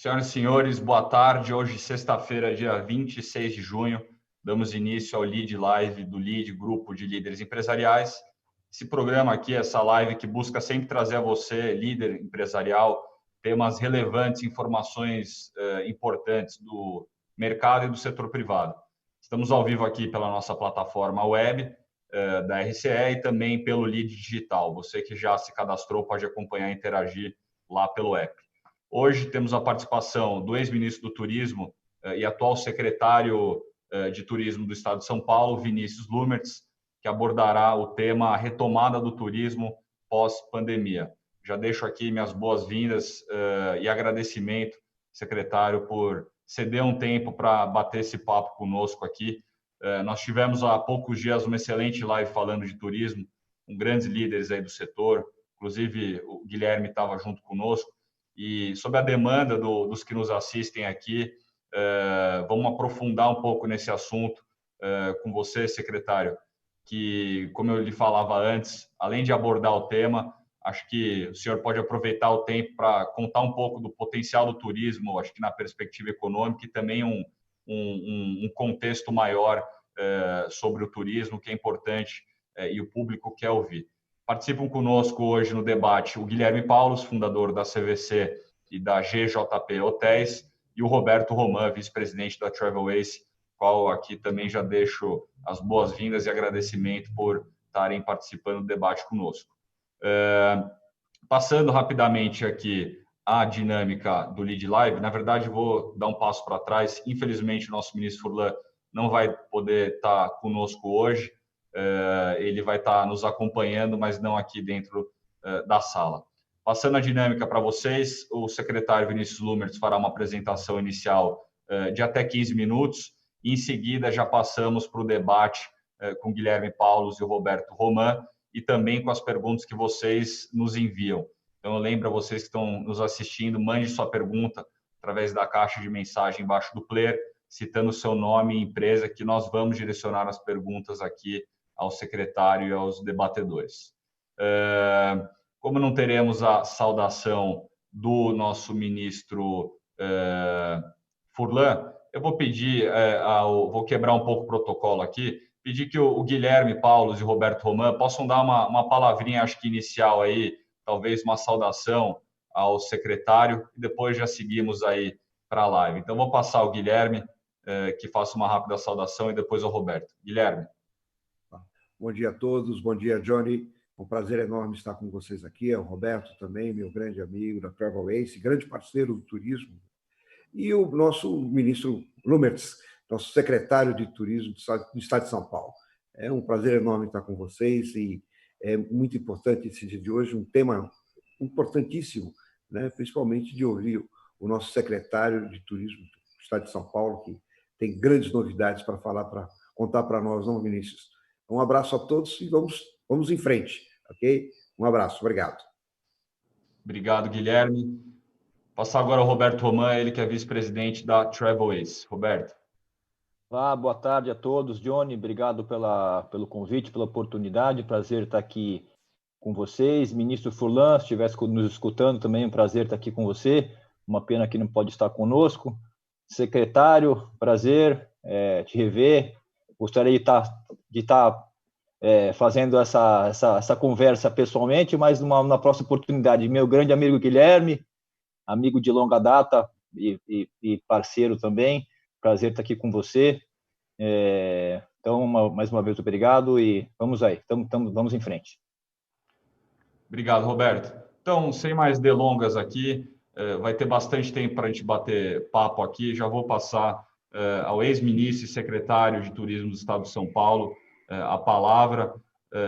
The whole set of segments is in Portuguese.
Senhoras e senhores, boa tarde. Hoje, sexta-feira, dia 26 de junho, damos início ao Lead Live do Lead, Grupo de Líderes Empresariais. Esse programa aqui, essa live que busca sempre trazer a você, líder empresarial, temas relevantes, informações importantes do mercado e do setor privado. Estamos ao vivo aqui pela nossa plataforma web da RCE e também pelo Lead Digital. Você que já se cadastrou pode acompanhar e interagir lá pelo app. Hoje temos a participação do ex-ministro do Turismo e atual secretário de Turismo do Estado de São Paulo, Vinícius Lumertz, que abordará o tema retomada do turismo pós-pandemia. Já deixo aqui minhas boas-vindas e agradecimento, secretário, por ceder um tempo para bater esse papo conosco aqui. Nós tivemos há poucos dias uma excelente live falando de turismo, com grandes líderes aí do setor, inclusive o Guilherme estava junto conosco. E sobre a demanda dos que nos assistem aqui, vamos aprofundar um pouco nesse assunto com você, secretário, que, como eu lhe falava antes, além de abordar o tema, acho que o senhor pode aproveitar o tempo para contar um pouco do potencial do turismo, acho que na perspectiva econômica, e também um contexto maior sobre o turismo, que é importante e o público quer ouvir. Participam conosco hoje no debate o Guilherme Paulos, fundador da CVC e da GJP Hotéis, e o Roberto Roman, vice-presidente da Travel Ace, qual aqui também já deixo as boas-vindas e agradecimento por estarem participando do debate conosco. Passando rapidamente aqui a dinâmica do Lead Live, na verdade vou dar um passo para trás. Infelizmente, o nosso ministro Furlan não vai poder estar conosco hoje. Ele vai estar nos acompanhando, mas não aqui dentro da sala. Passando a dinâmica para vocês, o secretário Vinícius Lumertz fará uma apresentação inicial de até 15 minutos, e em seguida já passamos para o debate com Guilherme Paulos e o Roberto Roman, e também com as perguntas que vocês nos enviam. Então, eu lembro a vocês que estão nos assistindo, mande sua pergunta através da caixa de mensagem embaixo do player, citando o seu nome e empresa, que nós vamos direcionar as perguntas aqui ao secretário e aos debatedores. Como não teremos a saudação do nosso ministro Furlan, eu vou pedir, vou quebrar um pouco o protocolo aqui, pedir que o Guilherme Paulos e o Roberto Roman possam dar uma palavrinha, acho que inicial aí, talvez uma saudação ao secretário, e depois já seguimos aí para a live. Então, vou passar ao Guilherme, que faça uma rápida saudação, e depois ao Roberto. Guilherme. Bom dia a todos, bom dia, Johnny. É um prazer enorme estar com vocês aqui. É o Roberto também, meu grande amigo da Travel Ace, grande parceiro do turismo. E o nosso ministro Lumertz, nosso secretário de Turismo do Estado de São Paulo. É um prazer enorme estar com vocês e é muito importante esse dia de hoje, um tema importantíssimo, né? Principalmente de ouvir o nosso secretário de Turismo do Estado de São Paulo, que tem grandes novidades para falar, para contar para nós, não, Vinícius? Um abraço a todos e vamos em frente, ok? Um abraço, obrigado. Obrigado, Guilherme. Passar agora ao Roberto Roman, ele que é vice-presidente da Travel Ace. Roberto. Olá, boa tarde a todos. Johnny, obrigado pelo convite, pela oportunidade. Prazer estar aqui com vocês. Ministro Furlan, se estivesse nos escutando também, um prazer estar aqui com você. Uma pena que não pode estar conosco. Secretário, prazer te rever. Gostaria de estar fazendo essa conversa pessoalmente, mas na próxima oportunidade. Meu grande amigo Guilherme, amigo de longa data e parceiro também. Prazer estar aqui com você. Então, mais uma vez, obrigado e vamos aí, vamos em frente. Obrigado, Roberto. Então, sem mais delongas aqui, vai ter bastante tempo para a gente bater papo aqui. Já vou passar ao ex-ministro e secretário de Turismo do Estado de São Paulo a palavra.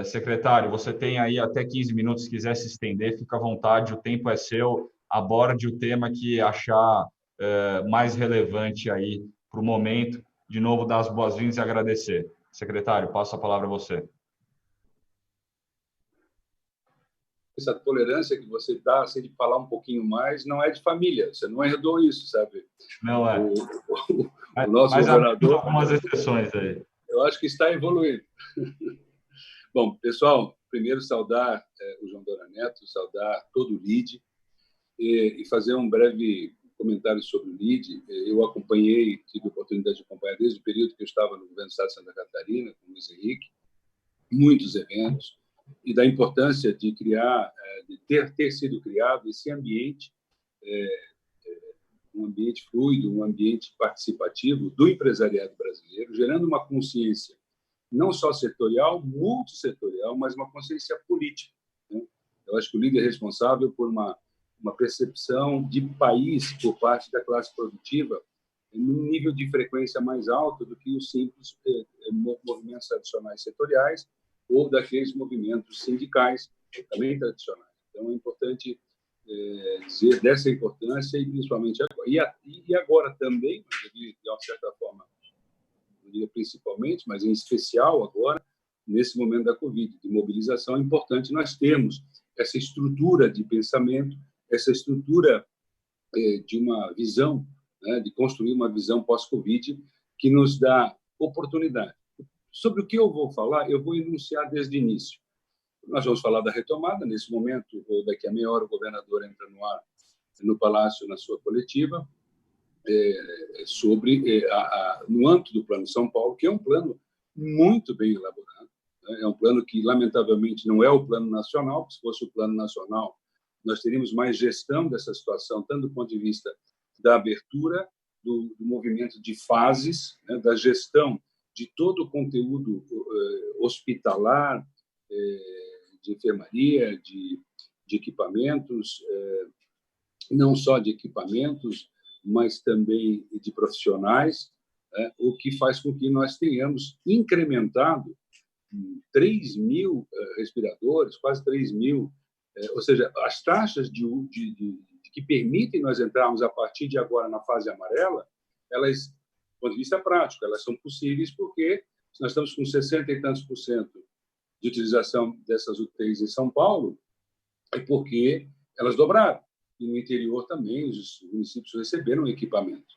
Secretário, você tem aí até 15 minutos, se quiser se estender, fica à vontade, o tempo é seu, aborde o tema que achar mais relevante aí para o momento. De novo, dar as boas-vindas e agradecer. Secretário, passo a palavra a você. Essa tolerância que você dá, assim, de falar um pouquinho mais, não é de família. Você não herdou isso, sabe? Não é. O nosso governador... algumas exceções aí. Eu acho que está evoluindo. Bom, pessoal, primeiro saudar o João Dora Neto, saudar todo o LEAD e fazer um breve comentários sobre o LEAD. Eu acompanhei, tive a oportunidade de acompanhar desde o período que eu estava no governo do Estado de Santa Catarina, com o Luiz Henrique, muitos eventos, e da importância de criar, de ter sido criado esse ambiente, um ambiente fluido, um ambiente participativo do empresariado brasileiro, gerando uma consciência não só setorial, multissetorial, mas uma consciência política, né? Eu acho que o líder é responsável por uma percepção de país por parte da classe produtiva num nível de frequência mais alto do que os simples movimentos tradicionais setoriais ou daqueles movimentos sindicais também tradicionais. Então, é importante dizer dessa importância e principalmente agora. E agora também, de uma certa forma, não diria principalmente, mas em especial agora, nesse momento da Covid, de mobilização, é importante nós termos essa estrutura de pensamento, essa estrutura de uma visão, né, de construir uma visão pós-Covid que nos dá oportunidade. Sobre o que eu vou falar, eu vou enunciar desde o início. Nós vamos falar da retomada. Nesse momento, ou daqui a meia hora, o governador entra no ar, no Palácio, na sua coletiva, no âmbito do Plano São Paulo, que é um plano muito bem elaborado. Né? É um plano que, lamentavelmente, não é o plano nacional, porque se fosse o plano nacional, nós teríamos mais gestão dessa situação, tanto do ponto de vista da abertura, do movimento de fases, né? Da gestão de todo o conteúdo hospitalar, de enfermaria, de equipamentos, não só de equipamentos, mas também de profissionais, o que faz com que nós tenhamos incrementado 3 mil respiradores, quase 3 mil, ou seja, as taxas que permitem nós entrarmos a partir de agora na fase amarela, elas, do ponto de vista prático, elas são possíveis porque nós estamos com 60 e tantos % de utilização dessas UTIs em São Paulo, é porque elas dobraram. E no interior também os municípios receberam equipamento.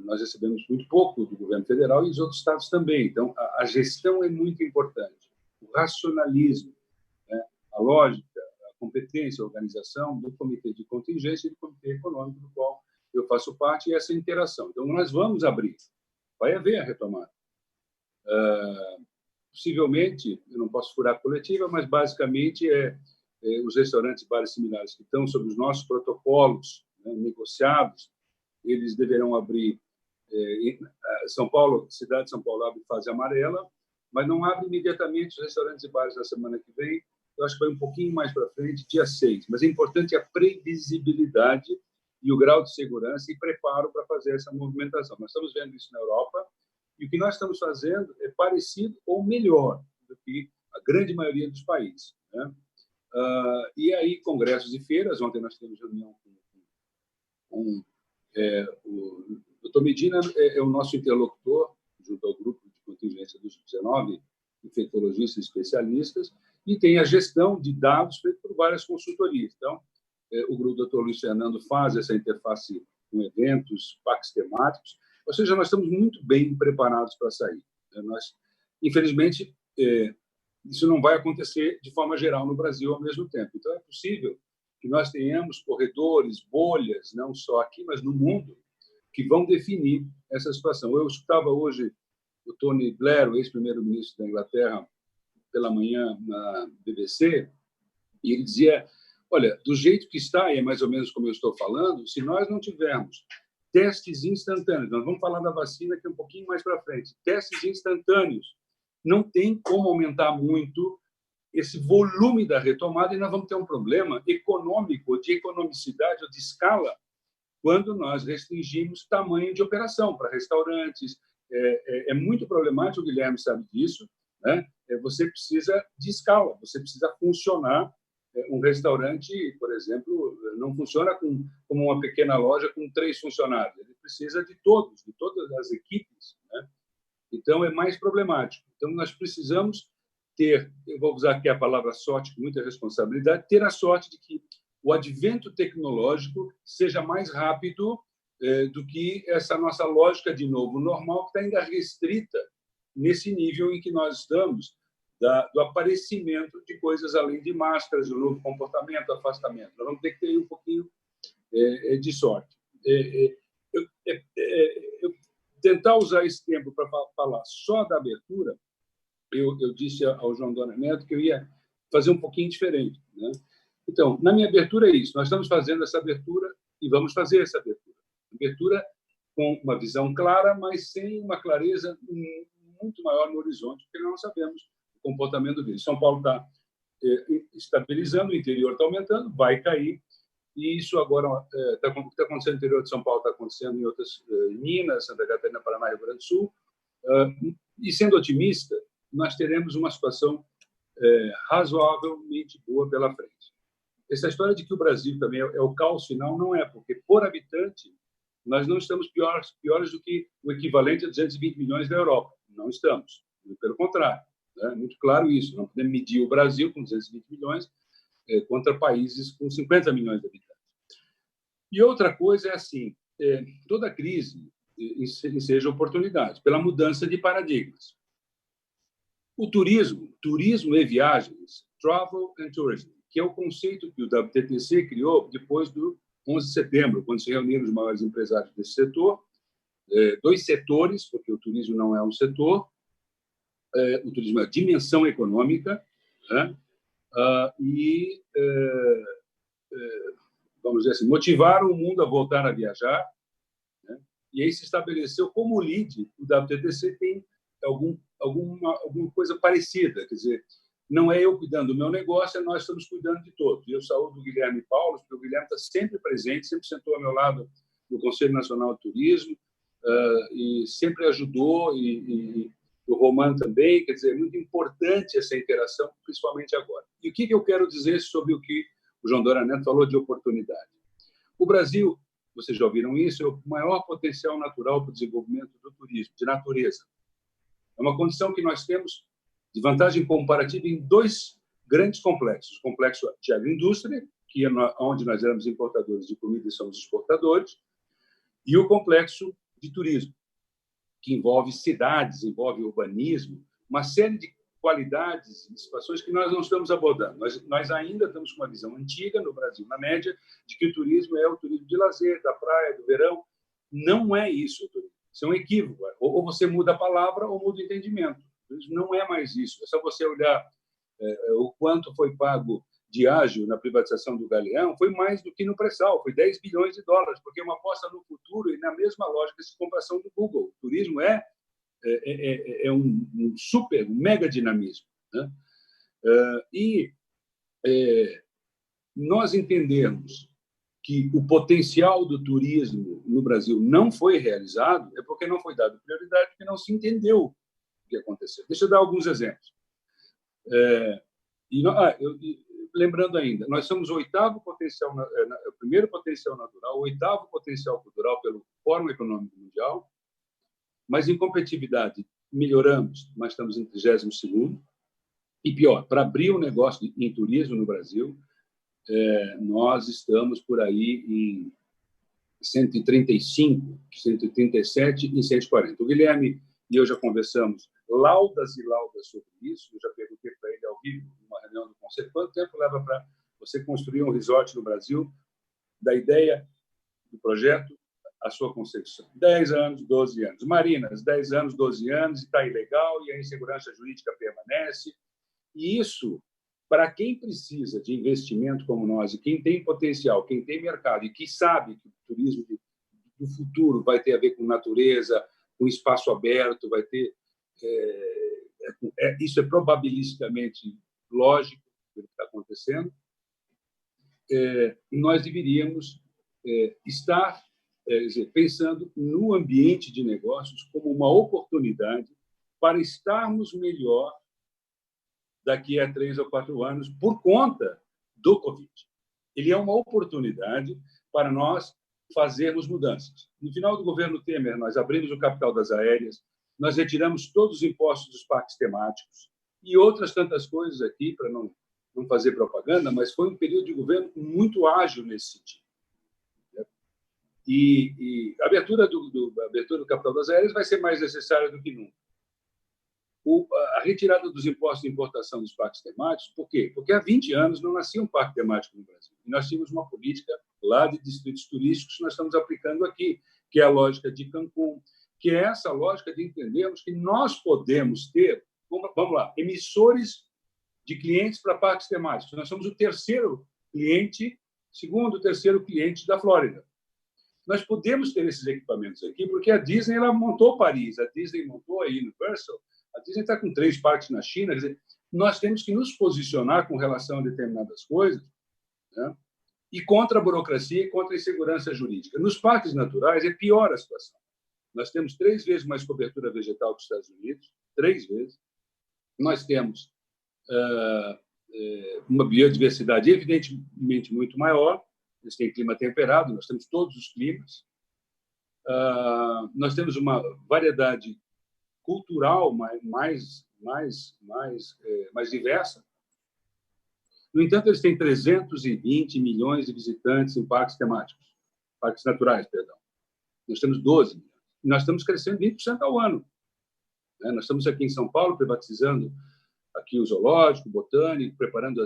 Nós recebemos muito pouco do governo federal e os outros estados também. Então, a gestão é muito importante. O racionalismo, né? A lógica, a competência, a organização do Comitê de Contingência e do Comitê Econômico, do qual eu faço parte, e essa interação. Então, nós vamos abrir. Vai haver a retomada. Possivelmente, eu não posso furar a coletiva, mas basicamente os restaurantes, bares similares que estão sob os nossos protocolos, né, negociados, eles deverão abrir. São Paulo, cidade de São Paulo, abre fase amarela, mas não abre imediatamente os restaurantes e bares na semana que vem. Eu acho que vai um pouquinho mais para frente, dia 6. Mas é importante a previsibilidade e o grau de segurança e preparo para fazer essa movimentação. Nós estamos vendo isso na Europa e o que nós estamos fazendo é parecido ou melhor do que a grande maioria dos países, né? E aí, congressos e feiras. Ontem nós tivemos reunião com o Dr. Medina, é o nosso interlocutor, junto ao grupo de contingência dos 19 infectologistas especialistas, e tem a gestão de dados feita por várias consultorias. Então, o grupo Dr. Luiz Fernando faz essa interface com eventos, parques temáticos, ou seja, nós estamos muito bem preparados para sair. Infelizmente, isso não vai acontecer de forma geral no Brasil ao mesmo tempo. Então, é possível que nós tenhamos corredores, bolhas, não só aqui, mas no mundo, que vão definir essa situação. Eu escutava hoje o Tony Blair, o ex-primeiro-ministro da Inglaterra, pela manhã na BBC, e ele dizia, olha, do jeito que está, e é mais ou menos como eu estou falando, se nós não tivermos testes instantâneos, nós vamos falar da vacina aqui um pouquinho mais para frente, testes instantâneos, não tem como aumentar muito esse volume da retomada e nós vamos ter um problema econômico, de economicidade ou de escala, quando nós restringimos tamanho de operação para restaurantes. É muito problemático, o Guilherme sabe disso, né? Você precisa de escala, você precisa funcionar. Um restaurante, por exemplo, não funciona como uma pequena loja com 3 funcionários, ele precisa de todas as equipes, né? Então, é mais problemático. Então, nós precisamos ter, eu vou usar aqui a palavra sorte com muita responsabilidade, ter a sorte de que o advento tecnológico seja mais rápido do que essa nossa lógica de novo normal, que está ainda restrita nesse nível em que nós estamos, do aparecimento de coisas além de máscaras, do novo comportamento, afastamento. Nós vamos ter que ter um pouquinho de sorte. eu tentar usar esse tempo para falar só da abertura, eu disse ao João Dona Neto que eu ia fazer um pouquinho diferente, né? Então, na minha abertura é isso. Nós estamos fazendo essa abertura e vamos fazer essa abertura. Abertura com uma visão clara, mas sem uma clareza muito maior no horizonte, porque nós não sabemos o comportamento dele. São Paulo está estabilizando, o interior está aumentando, vai cair, e isso agora está acontecendo no interior de São Paulo, está acontecendo em outras, Minas, Santa Catarina, Paraná, Rio Grande do Sul. E sendo otimista, nós teremos uma situação razoavelmente boa pela frente. Essa história de que o Brasil também é o caos final não é, porque por habitante nós não estamos piores do que o equivalente a 220 milhões da Europa. Não estamos. Pelo contrário. É muito claro isso. Não podemos medir o Brasil com 220 milhões contra países com 50 milhões de habitantes. E outra coisa é assim, toda crise enseja oportunidades, pela mudança de paradigmas. O turismo e viagens, travel and tourism, que é o conceito que o WTTC criou depois do 11 de setembro, quando se reuniram os maiores empresários desse setor, dois setores, porque o turismo não é um setor, o turismo é a dimensão econômica, né? Vamos dizer assim, motivaram o mundo a voltar a viajar, né? E aí se estabeleceu como lead, o WTTC tem alguma coisa parecida, quer dizer, não é eu cuidando do meu negócio, nós estamos cuidando de todos. E eu saúdo o Guilherme Paulo, porque o Guilherme está sempre presente, sempre sentou ao meu lado no Conselho Nacional de Turismo, e sempre ajudou, e o Romano também. Quer dizer, é muito importante essa interação, principalmente agora. E o que eu quero dizer sobre o que o João Dora Neto falou de oportunidade? O Brasil, vocês já ouviram isso, é o maior potencial natural para o desenvolvimento do turismo, de natureza. É uma condição que nós temos de vantagem comparativa em dois grandes complexos. O complexo de agroindústria, que é onde nós éramos importadores de comida e somos exportadores, e o complexo de turismo, que envolve cidades, envolve urbanismo, uma série de qualidades e situações que nós não estamos abordando. Nós ainda estamos com uma visão antiga no Brasil, na média, de que o turismo é o turismo de lazer, da praia, do verão. Não é isso, isso é um equívoco. Ou você muda a palavra ou muda o entendimento. Não é mais isso. É só você olhar o quanto foi pago de ágio na privatização do Galeão, foi mais do que no pré-sal, foi 10 bilhões de dólares, porque é uma aposta no futuro e na mesma lógica de comparação do Google. O turismo é um super, um mega dinamismo, né? Nós entendemos que o potencial do turismo no Brasil não foi realizado, é porque não foi dado prioridade, porque não se entendeu o que aconteceu. Deixa eu dar alguns exemplos. Lembrando ainda, nós somos o primeiro potencial natural, o oitavo potencial cultural pelo Fórum Econômico Mundial, mas em competitividade melhoramos, mas estamos em 32º. E pior, para abrir um negócio em turismo no Brasil, nós estamos por aí em 135, 137 e 140. O Guilherme e eu já conversamos laudas e laudas sobre isso. Eu já perguntei para ele ao vivo, numa reunião do Conselho, quanto tempo leva para você construir um resort no Brasil, da ideia do projeto à sua concepção? 10 anos, 12 anos. Marinas, 10 anos, 12 anos, e está ilegal, e a insegurança jurídica permanece. E isso, para quem precisa de investimento como nós, e quem tem potencial, quem tem mercado, e que sabe que o turismo do futuro vai ter a ver com natureza, com espaço aberto, vai ter... isso é probabilisticamente lógico o que está acontecendo. Nós deveríamos estar pensando no ambiente de negócios como uma oportunidade para estarmos melhor daqui a 3 ou 4 anos por conta do Covid. Ele é uma oportunidade para nós fazermos mudanças. No final do governo Temer, nós abrimos o capital das aéreas, nós retiramos todos os impostos dos parques temáticos e outras tantas coisas aqui, para não fazer propaganda, mas foi um período de governo muito ágil nesse sentido. E a abertura do capital das aéreas vai ser mais necessária do que nunca. A retirada dos impostos de importação dos parques temáticos, por quê? Porque há 20 anos não nascia um parque temático no Brasil. E nós tínhamos uma política lá de distritos turísticos que nós estamos aplicando aqui, que é a lógica de Cancún, que é essa lógica de entendermos que nós podemos ter, vamos lá, emissores de clientes para parques temáticos. Nós somos o terceiro cliente, segundo, terceiro cliente da Flórida. Nós podemos ter esses equipamentos aqui, porque a Disney ela montou Paris, a Disney montou a Universal, a Disney está com 3 parques na China. Quer dizer, nós temos que nos posicionar com relação a determinadas coisas, né? E contra a burocracia e contra a insegurança jurídica. Nos parques naturais é pior a situação. Nós temos 3 vezes mais cobertura vegetal que os Estados Unidos, 3 vezes. Nós temos uma biodiversidade evidentemente muito maior. Eles têm clima temperado, nós temos todos os climas. Nós temos uma variedade cultural mais diversa. No entanto, eles têm 320 milhões de visitantes em parques temáticos, parques naturais, perdão. Nós temos 12 milhões. Nós estamos crescendo 20% ao ano. Nós estamos aqui em São Paulo privatizando aqui o zoológico, o botânico, preparando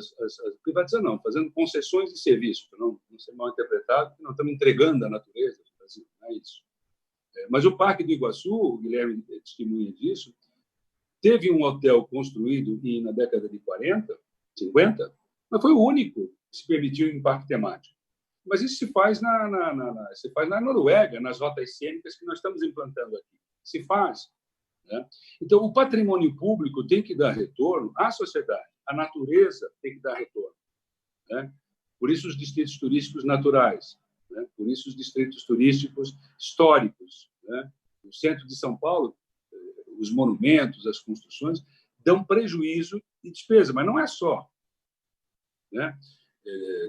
privatizando não, fazendo concessões de serviço, para não ser mal interpretado, porque não estamos entregando a natureza do Brasil, não é isso. Mas o Parque do Iguaçu, o Guilherme testemunha disso, teve um hotel construído na década de 40, 50, mas foi o único que se permitiu em parque temático. Mas isso se faz na Noruega, nas rotas cênicas que nós estamos implantando aqui. Se faz. Né? Então, o patrimônio público tem que dar retorno à sociedade. A natureza tem que dar retorno. Né? Por isso, os distritos turísticos naturais. Né? Por isso, os distritos turísticos históricos. Né? No centro de São Paulo, os monumentos, as construções, dão prejuízo e despesa, mas não é só. Né?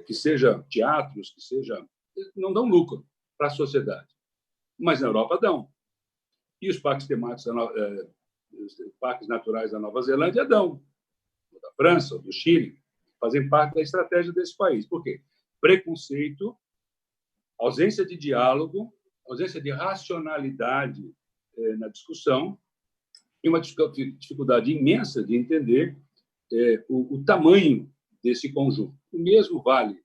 Que seja teatros, que seja... não dão lucro para a sociedade. Mas na Europa dão. E os parques temáticos, os parques naturais da Nova Zelândia dão. Da França, do Chile, fazem parte da estratégia desse país. Por quê? Preconceito, ausência de diálogo, ausência de racionalidade na discussão e uma dificuldade imensa de entender o tamanho desse conjunto. O mesmo vale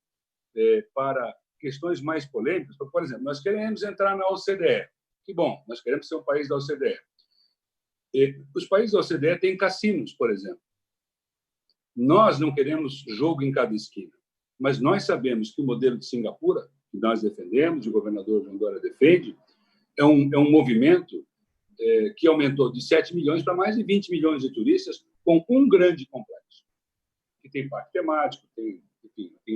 para questões mais polêmicas. Por exemplo, nós queremos entrar na OCDE. Que bom, nós queremos ser um país da OCDE. Os países da OCDE têm cassinos, por exemplo. Nós não queremos jogo em cada esquina, mas nós sabemos que o modelo de Singapura, que nós defendemos, o governador João Dória defende, é um movimento que aumentou de 7 milhões para mais de 20 milhões de turistas com um grande complexo, que tem parque temático, tem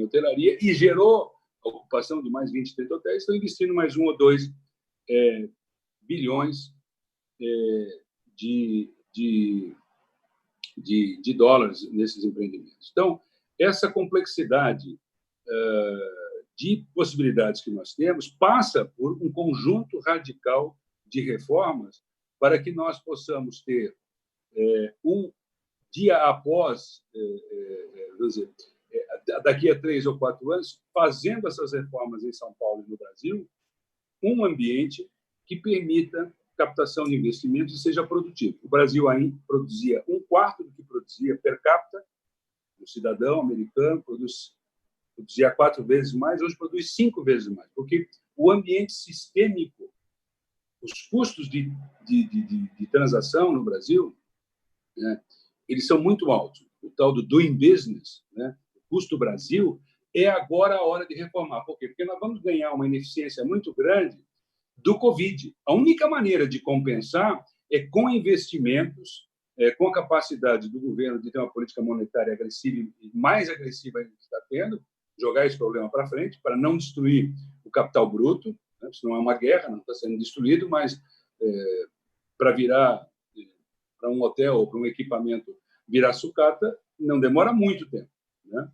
hotelaria, e gerou a ocupação de mais 20, 30 hotéis. Estão investindo mais 1 ou 2 bilhões de dólares nesses empreendimentos. Então, essa complexidade de possibilidades que nós temos passa por um conjunto radical de reformas para que nós possamos ter um dia após, vamos dizer, daqui a 3 ou 4 anos, fazendo essas reformas em São Paulo e no Brasil, um ambiente que permita captação de investimentos e seja produtivo. O Brasil ainda produzia 1/4 do que produzia per capita. O cidadão americano produzia 4 vezes mais, hoje produz 5 vezes mais, porque o ambiente sistêmico, os custos de transação no Brasil, né, eles são muito altos. O tal do doing business, né, o custo Brasil, é agora a hora de reformar. Por quê? Porque nós vamos ganhar uma ineficiência muito grande do Covid. A única maneira de compensar é com investimentos, com a capacidade do governo de ter uma política monetária agressiva e mais agressiva ainda que está tendo, jogar esse problema para frente, para não destruir o capital bruto, né? Isso não é uma guerra, não está sendo destruído, mas para virar para um hotel ou para um equipamento virar sucata, não demora muito tempo. Né?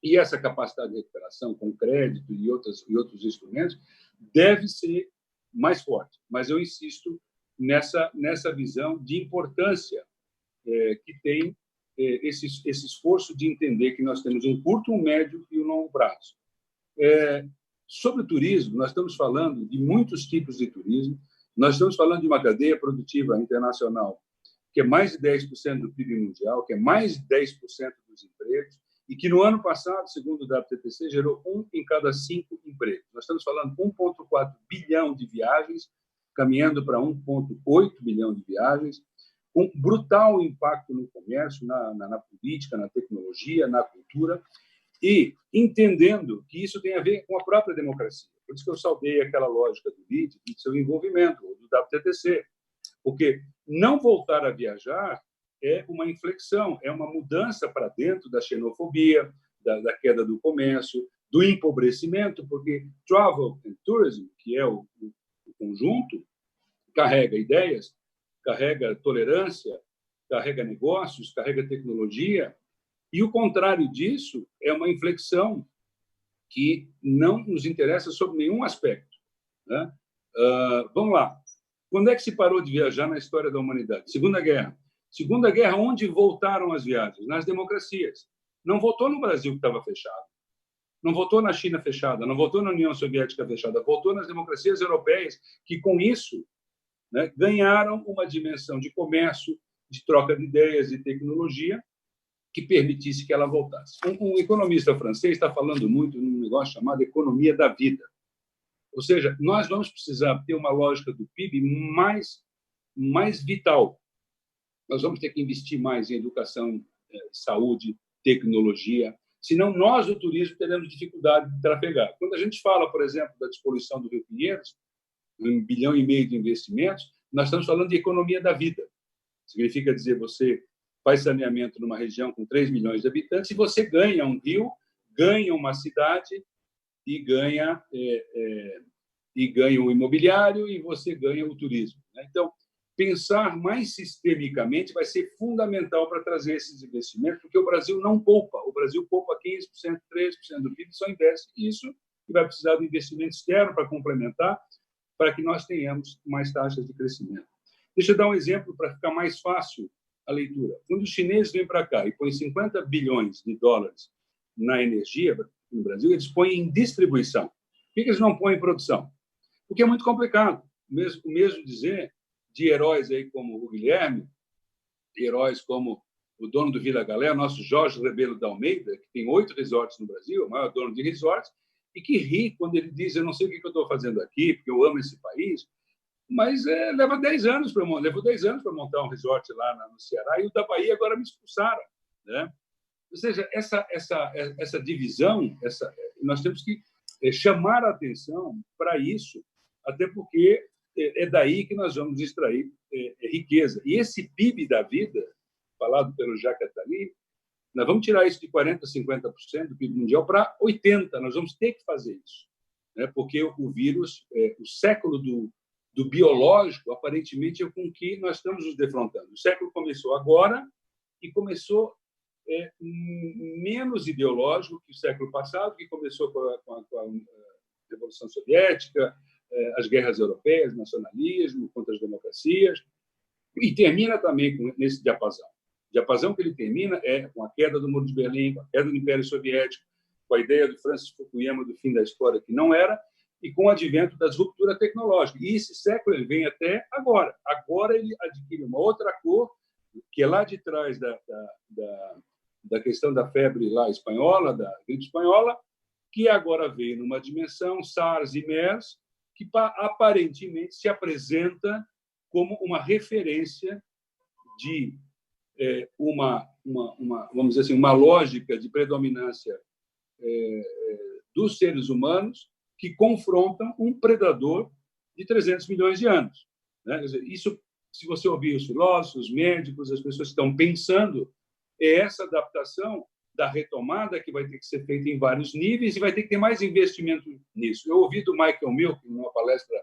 E essa capacidade de recuperação com crédito e outros instrumentos deve ser mais forte. Mas eu insisto nessa visão de importância que tem esse esforço de entender que nós temos um curto, um médio e um longo prazo. Sobre o turismo, nós estamos falando de muitos tipos de turismo, nós estamos falando de uma cadeia produtiva internacional que é mais de 10% do PIB mundial, que é mais de 10% dos empregos, e que no ano passado, segundo o WTTC, gerou 1 em cada 5 empregos. Nós estamos falando de 1,4 bilhão de viagens, caminhando para 1,8 bilhão de viagens, com brutal impacto no comércio, na política, na tecnologia, na cultura, e entendendo que isso tem a ver com a própria democracia. Por isso que eu saudei aquela lógica do LEAD e do seu envolvimento, do WTTC, porque não voltar a viajar é uma inflexão, é uma mudança para dentro da xenofobia, da queda do comércio, do empobrecimento, porque travel and tourism, que é o conjunto, carrega ideias, carrega tolerância, carrega negócios, carrega tecnologia, e o contrário disso é uma inflexão que não nos interessa sob nenhum aspecto, né? Vamos lá. Quando é que se parou de viajar na história da humanidade? Segunda Guerra. Segunda Guerra, onde voltaram as viagens? Nas democracias. Não voltou no Brasil, que estava fechado. Não voltou na China fechada. Não voltou na União Soviética fechada. Voltou nas democracias europeias, que, com isso, né, ganharam uma dimensão de comércio, de troca de ideias e tecnologia que permitisse que ela voltasse. Um economista francês está falando muito num negócio chamado economia da vida. Ou seja, nós vamos precisar ter uma lógica do PIB mais vital. Nós vamos ter que investir mais em educação, saúde, tecnologia. Senão, nós, do turismo, teremos dificuldade de trafegar. Quando a gente fala, por exemplo, da despoluição do Rio Pinheiros, 1,5 bilhão de investimentos, nós estamos falando de economia da vida. Significa dizer, você faz saneamento numa região com 3 milhões de habitantes e você ganha um rio, ganha uma cidade e ganha o imobiliário e você ganha o turismo, né? Então, pensar mais sistemicamente vai ser fundamental para trazer esses investimentos, porque o Brasil não poupa. O Brasil poupa 15%, 3% do PIB, só investe isso e vai precisar de investimento externo para complementar, para que nós tenhamos mais taxas de crescimento. Deixa eu dar um exemplo para ficar mais fácil a leitura. Quando os chineses vêm para cá e põem 50 bilhões de dólares na energia no Brasil, eles põem em distribuição. Por que eles não põem em produção? Porque é muito complicado. O mesmo dizer de heróis aí como o Guilherme, heróis como o dono do Vila Galé, nosso Jorge Rebelo da Almeida, que tem 8 resorts no Brasil, o maior dono de resorts, e que ri quando ele diz: eu não sei o que eu estou fazendo aqui, porque eu amo esse país, mas levou 10 anos para montar um resort lá no Ceará, e o da Bahia agora me expulsaram, né? Ou seja, essa divisão, nós temos que chamar a atenção para isso, até porque é daí que nós vamos extrair riqueza. E esse PIB da vida, falado pelo Jacques Attali, nós vamos tirar isso de 40%, 50% do PIB mundial para 80%. Nós vamos ter que fazer isso, né? Porque o vírus, o século do biológico, aparentemente, é com que nós estamos nos defrontando. O século começou agora e começou menos ideológico que o século passado, que começou com a Revolução Soviética, as guerras europeias, nacionalismo contra as democracias, e termina também nesse diapasão. O diapasão que ele termina é com a queda do Muro de Berlim, com a queda do Império Soviético, com a ideia do Francis Fukuyama do fim da história, que não era, e com o advento das rupturas tecnológicas. E esse século ele vem até agora. Agora ele adquire uma outra cor, que é lá de trás da questão da febre lá espanhola, da gripe espanhola, que agora veio numa dimensão SARS e MERS, que aparentemente se apresenta como uma referência de vamos dizer assim, uma lógica de predominância dos seres humanos que confrontam um predador de 300 milhões de anos, né? Quer dizer, isso, se você ouvir os filósofos, os médicos, as pessoas que estão pensando, é essa adaptação da retomada que vai ter que ser feita em vários níveis e vai ter que ter mais investimento nisso. Eu ouvi do Michael Milken, numa palestra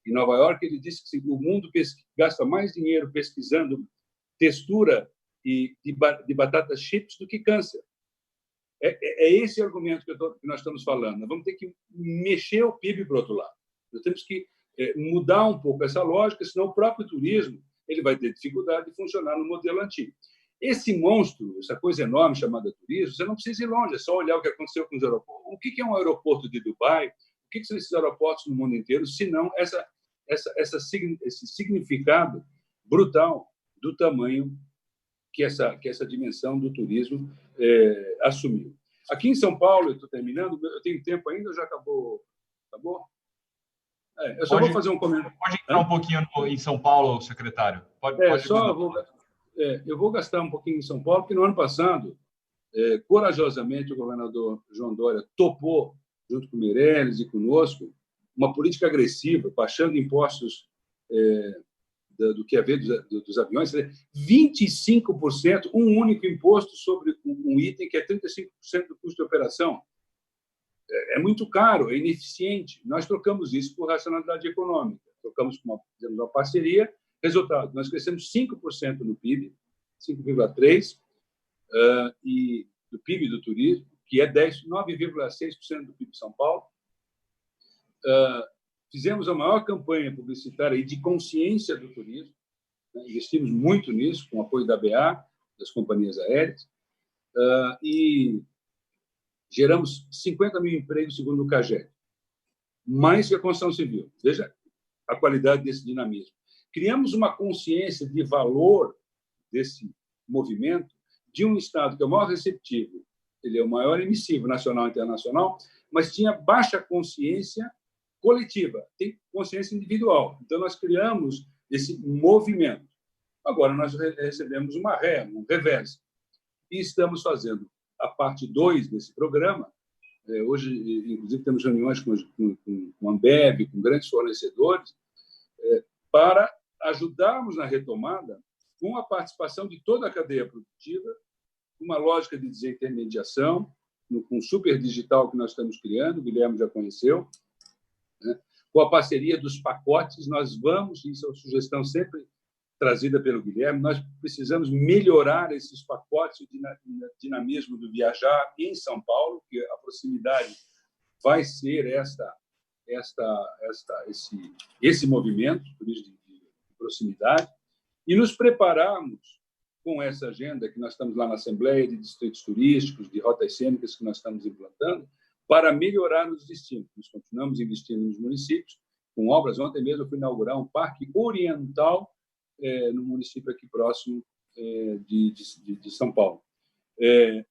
em Nova York, ele disse que o mundo gasta mais dinheiro pesquisando textura de batata chips do que câncer. É esse argumento que nós estamos falando. Nós vamos ter que mexer o PIB para o outro lado. Nós temos que mudar um pouco essa lógica, senão o próprio turismo ele vai ter dificuldade de funcionar no modelo antigo. Esse monstro, essa coisa enorme chamada turismo, você não precisa ir longe, é só olhar o que aconteceu com os aeroportos. O que é um aeroporto de Dubai? O que são esses aeroportos no mundo inteiro, se não esse significado brutal do tamanho que essa dimensão do turismo assumiu. Aqui em São Paulo, eu estou terminando, eu tenho tempo ainda ou já acabou? Acabou? Eu só vou fazer um comentário. Pode entrar um pouquinho em São Paulo, secretário. Eu vou gastar um pouquinho em São Paulo, porque no ano passado, corajosamente, o governador João Dória topou, junto com o Meirelles e conosco, uma política agressiva, baixando impostos do que haver dos aviões, 25%, um único imposto sobre um item que é 35% do custo de operação. É muito caro, é ineficiente. Nós trocamos isso por racionalidade econômica. Fizemos uma parceria. Resultado, nós crescemos 5% no PIB, 5,3%, e do PIB do turismo, que é 9,6% do PIB de São Paulo. Fizemos a maior campanha publicitária de consciência do turismo, né? Investimos muito nisso, com o apoio da BA, das companhias aéreas, e geramos 50 mil empregos, segundo o CAGED, mais que a construção civil. Veja a qualidade desse dinamismo. Criamos uma consciência de valor desse movimento de um Estado que é o maior receptivo, ele é o maior emissivo nacional e internacional, mas tinha baixa consciência coletiva, tem consciência individual. Então, nós criamos esse movimento. Agora, nós recebemos uma um revés. E estamos fazendo a parte 2 desse programa. Hoje, inclusive, temos reuniões com a Ambev, com grandes fornecedores, para ajudarmos na retomada com a participação de toda a cadeia produtiva, uma lógica de desintermediação, com o super digital que nós estamos criando, o Guilherme já conheceu, né? Com a parceria dos pacotes, nós vamos, isso é uma sugestão sempre trazida pelo Guilherme, nós precisamos melhorar esses pacotes de dinamismo do viajar em São Paulo, que a proximidade vai ser esse movimento, turismo de proximidade, e nos prepararmos com essa agenda que nós estamos lá na Assembleia de Distritos Turísticos, de rotas cênicas que nós estamos implantando, para melhorar os destinos. Nós continuamos investindo nos municípios, com obras. Ontem mesmo eu fui inaugurar um parque oriental no município aqui próximo de São Paulo.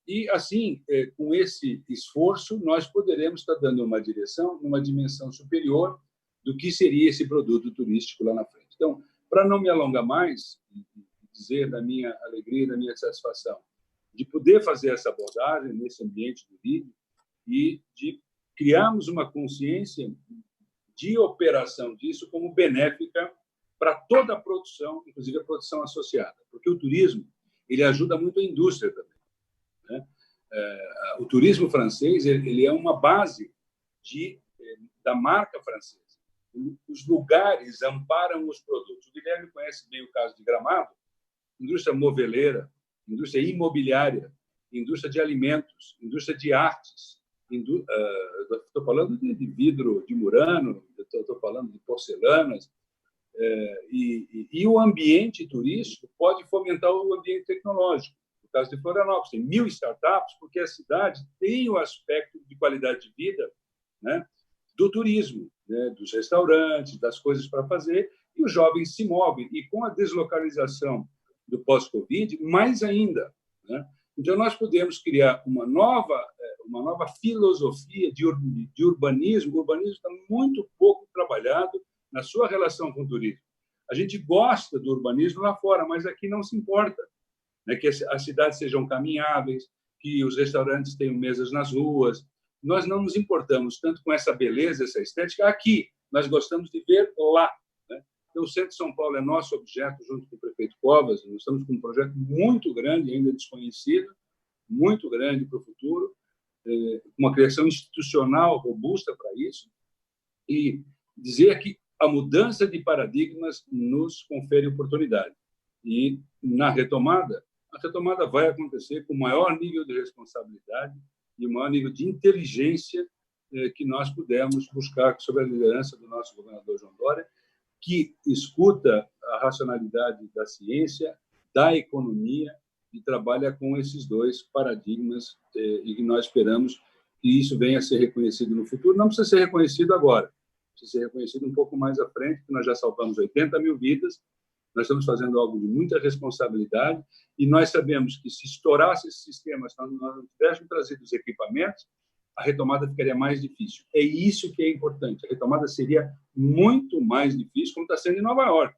E, assim, com esse esforço, nós poderemos estar dando uma direção, uma dimensão superior do que seria esse produto turístico lá na frente. Então, para não me alongar mais, dizer da minha alegria, da minha satisfação de poder fazer essa abordagem nesse ambiente do LID e de criarmos uma consciência de operação disso como benéfica para toda a produção, inclusive a produção associada, porque o turismo ele ajuda muito a indústria também, né? O turismo francês ele é uma base da marca francesa. Os lugares amparam os produtos. O Guilherme conhece bem o caso de Gramado, indústria moveleira, indústria imobiliária, indústria de alimentos, indústria de artes. Estou falando de vidro de Murano, estou falando de porcelanas. E o ambiente turístico pode fomentar o ambiente tecnológico. No caso de Florianópolis, tem 1.000 startups, porque a cidade tem o aspecto de qualidade de vida, né, do turismo, né, dos restaurantes, das coisas para fazer, e os jovens se movem. E com a deslocalização do pós-Covid, mais ainda, né? Então, nós podemos criar uma nova filosofia de urbanismo. O urbanismo está muito pouco trabalhado na sua relação com o turismo. A gente gosta do urbanismo lá fora, mas aqui não se importa, né? Que as cidades sejam caminháveis, que os restaurantes tenham mesas nas ruas. Nós não nos importamos tanto com essa beleza, essa estética aqui. Nós gostamos de ver lá, né? Então, o Centro de São Paulo é nosso objeto, junto com o prefeito Covas. Nós estamos com um projeto muito grande, ainda desconhecido, muito grande para o futuro, uma criação institucional robusta para isso, e dizer que a mudança de paradigmas nos confere oportunidade. E, na retomada, a retomada vai acontecer com o maior nível de responsabilidade e o maior nível de inteligência que nós pudermos buscar sob a liderança do nosso governador João Dória, que escuta a racionalidade da ciência, da economia e trabalha com esses dois paradigmas e que nós esperamos que isso venha a ser reconhecido no futuro. Não precisa ser reconhecido agora, precisa ser reconhecido um pouco mais à frente, porque nós já salvamos 80 mil vidas Nós estamos fazendo algo de muita responsabilidade e nós sabemos que, se estourasse esse sistema, se nós não tivéssemos trazido os equipamentos, a retomada ficaria mais difícil. É isso que é importante. A retomada seria muito mais difícil, como está sendo em Nova York.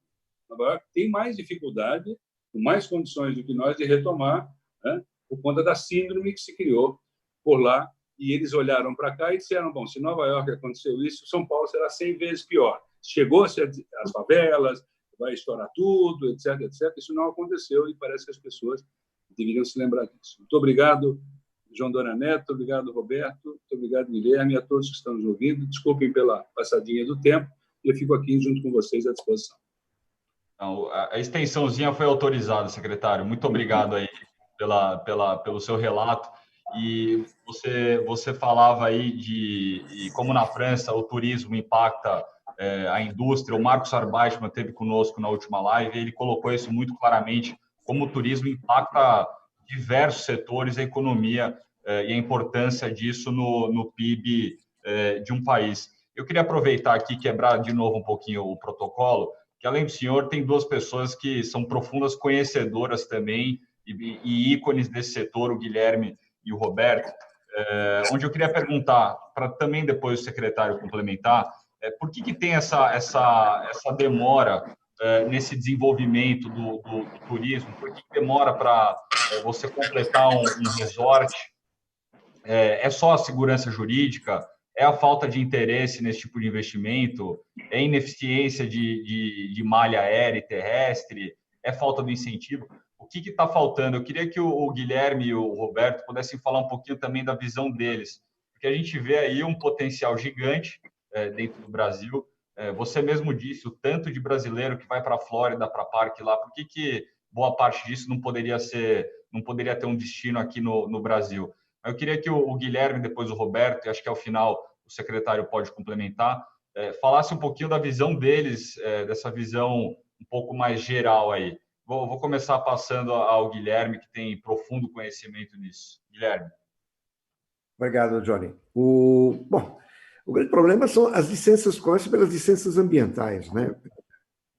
Nova York tem mais dificuldade, com mais condições do que nós, de retomar, né, por conta da síndrome que se criou por lá. E eles olharam para cá e disseram, bom, se em Nova York aconteceu isso, São Paulo será 100 vezes pior. Chegou-se às favelas, vai estourar tudo, etc, etc. Isso não aconteceu e parece que as pessoas deveriam se lembrar disso. Muito obrigado, João Dória Neto, obrigado, Roberto, muito obrigado, Guilherme, e a todos que estão nos ouvindo. Desculpem pela passadinha do tempo, e eu fico aqui junto com vocês à disposição. Não, a extensãozinha foi autorizada, secretário. Muito obrigado aí pelo seu relato. E você falava aí de como na França o turismo impacta a indústria. O Marcos Arbeichmann esteve conosco na última live e ele colocou isso muito claramente, como o turismo impacta diversos setores da economia e a importância disso no PIB de um país. Eu queria aproveitar aqui e quebrar de novo um pouquinho o protocolo, que além do senhor, tem duas pessoas que são profundas conhecedoras também e ícones desse setor, o Guilherme e o Roberto, onde eu queria perguntar, para também depois o secretário complementar, por que tem essa demora nesse desenvolvimento do turismo? Por que demora para você completar um resort? É só a segurança jurídica? É a falta de interesse nesse tipo de investimento? É ineficiência de malha aérea e terrestre? É falta do incentivo? O que está faltando? Eu queria que o Guilherme e o Roberto pudessem falar um pouquinho também da visão deles, porque a gente vê aí um potencial gigante dentro do Brasil. Você mesmo disse o tanto de brasileiro que vai para a Flórida, para parque lá. Por que boa parte disso não poderia ter um destino aqui no Brasil? Eu queria que o Guilherme, depois o Roberto, e acho que ao final o secretário pode complementar, falasse um pouquinho da visão deles, dessa visão um pouco mais geral aí. Vou começar passando ao Guilherme, que tem profundo conhecimento nisso. Guilherme. Obrigado, Johnny. O grande problema são as licenças, começa pelas licenças ambientais, né?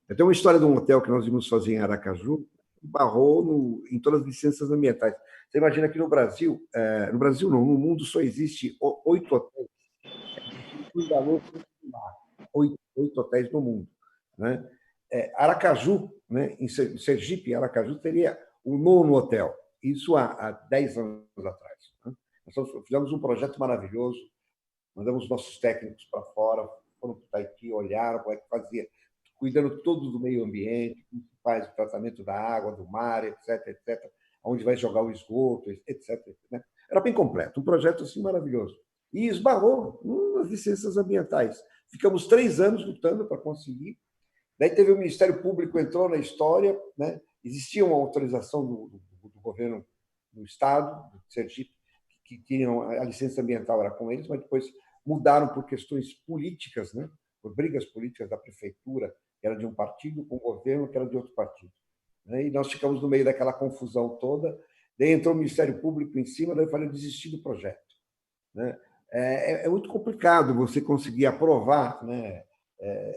Eu tenho uma história de um hotel que nós íamos fazer em Aracaju, barrou em todas as licenças ambientais. Você imagina que no Brasil não, no mundo só existe 8 hotéis. Oito hotéis no mundo, né? Aracaju, né, em Sergipe, Aracaju teria o 9º hotel, isso há 10 anos atrás. Né? Nós fizemos um projeto maravilhoso, mandamos nossos técnicos para fora, foram para o Tahiti, olharam como é que fazia, cuidando todo do meio ambiente, como faz o tratamento da água, do mar, etc, etc, onde vai jogar o esgoto, etc. Né? Era bem completo, um projeto assim maravilhoso. E esbarrou nas licenças ambientais. Ficamos 3 anos lutando para conseguir. Daí teve o Ministério Público, entrou na história, né? Existia uma autorização do governo do Estado, do Sergipe, que tinham a licença ambiental era com eles, mas depois mudaram por questões políticas, né? Por brigas políticas da prefeitura, que era de um partido, com o governo, que era de outro partido. E nós ficamos no meio daquela confusão toda. Daí entrou o Ministério Público em cima, daí eu falei, desistir do projeto. Né? É muito complicado você conseguir aprovar, né,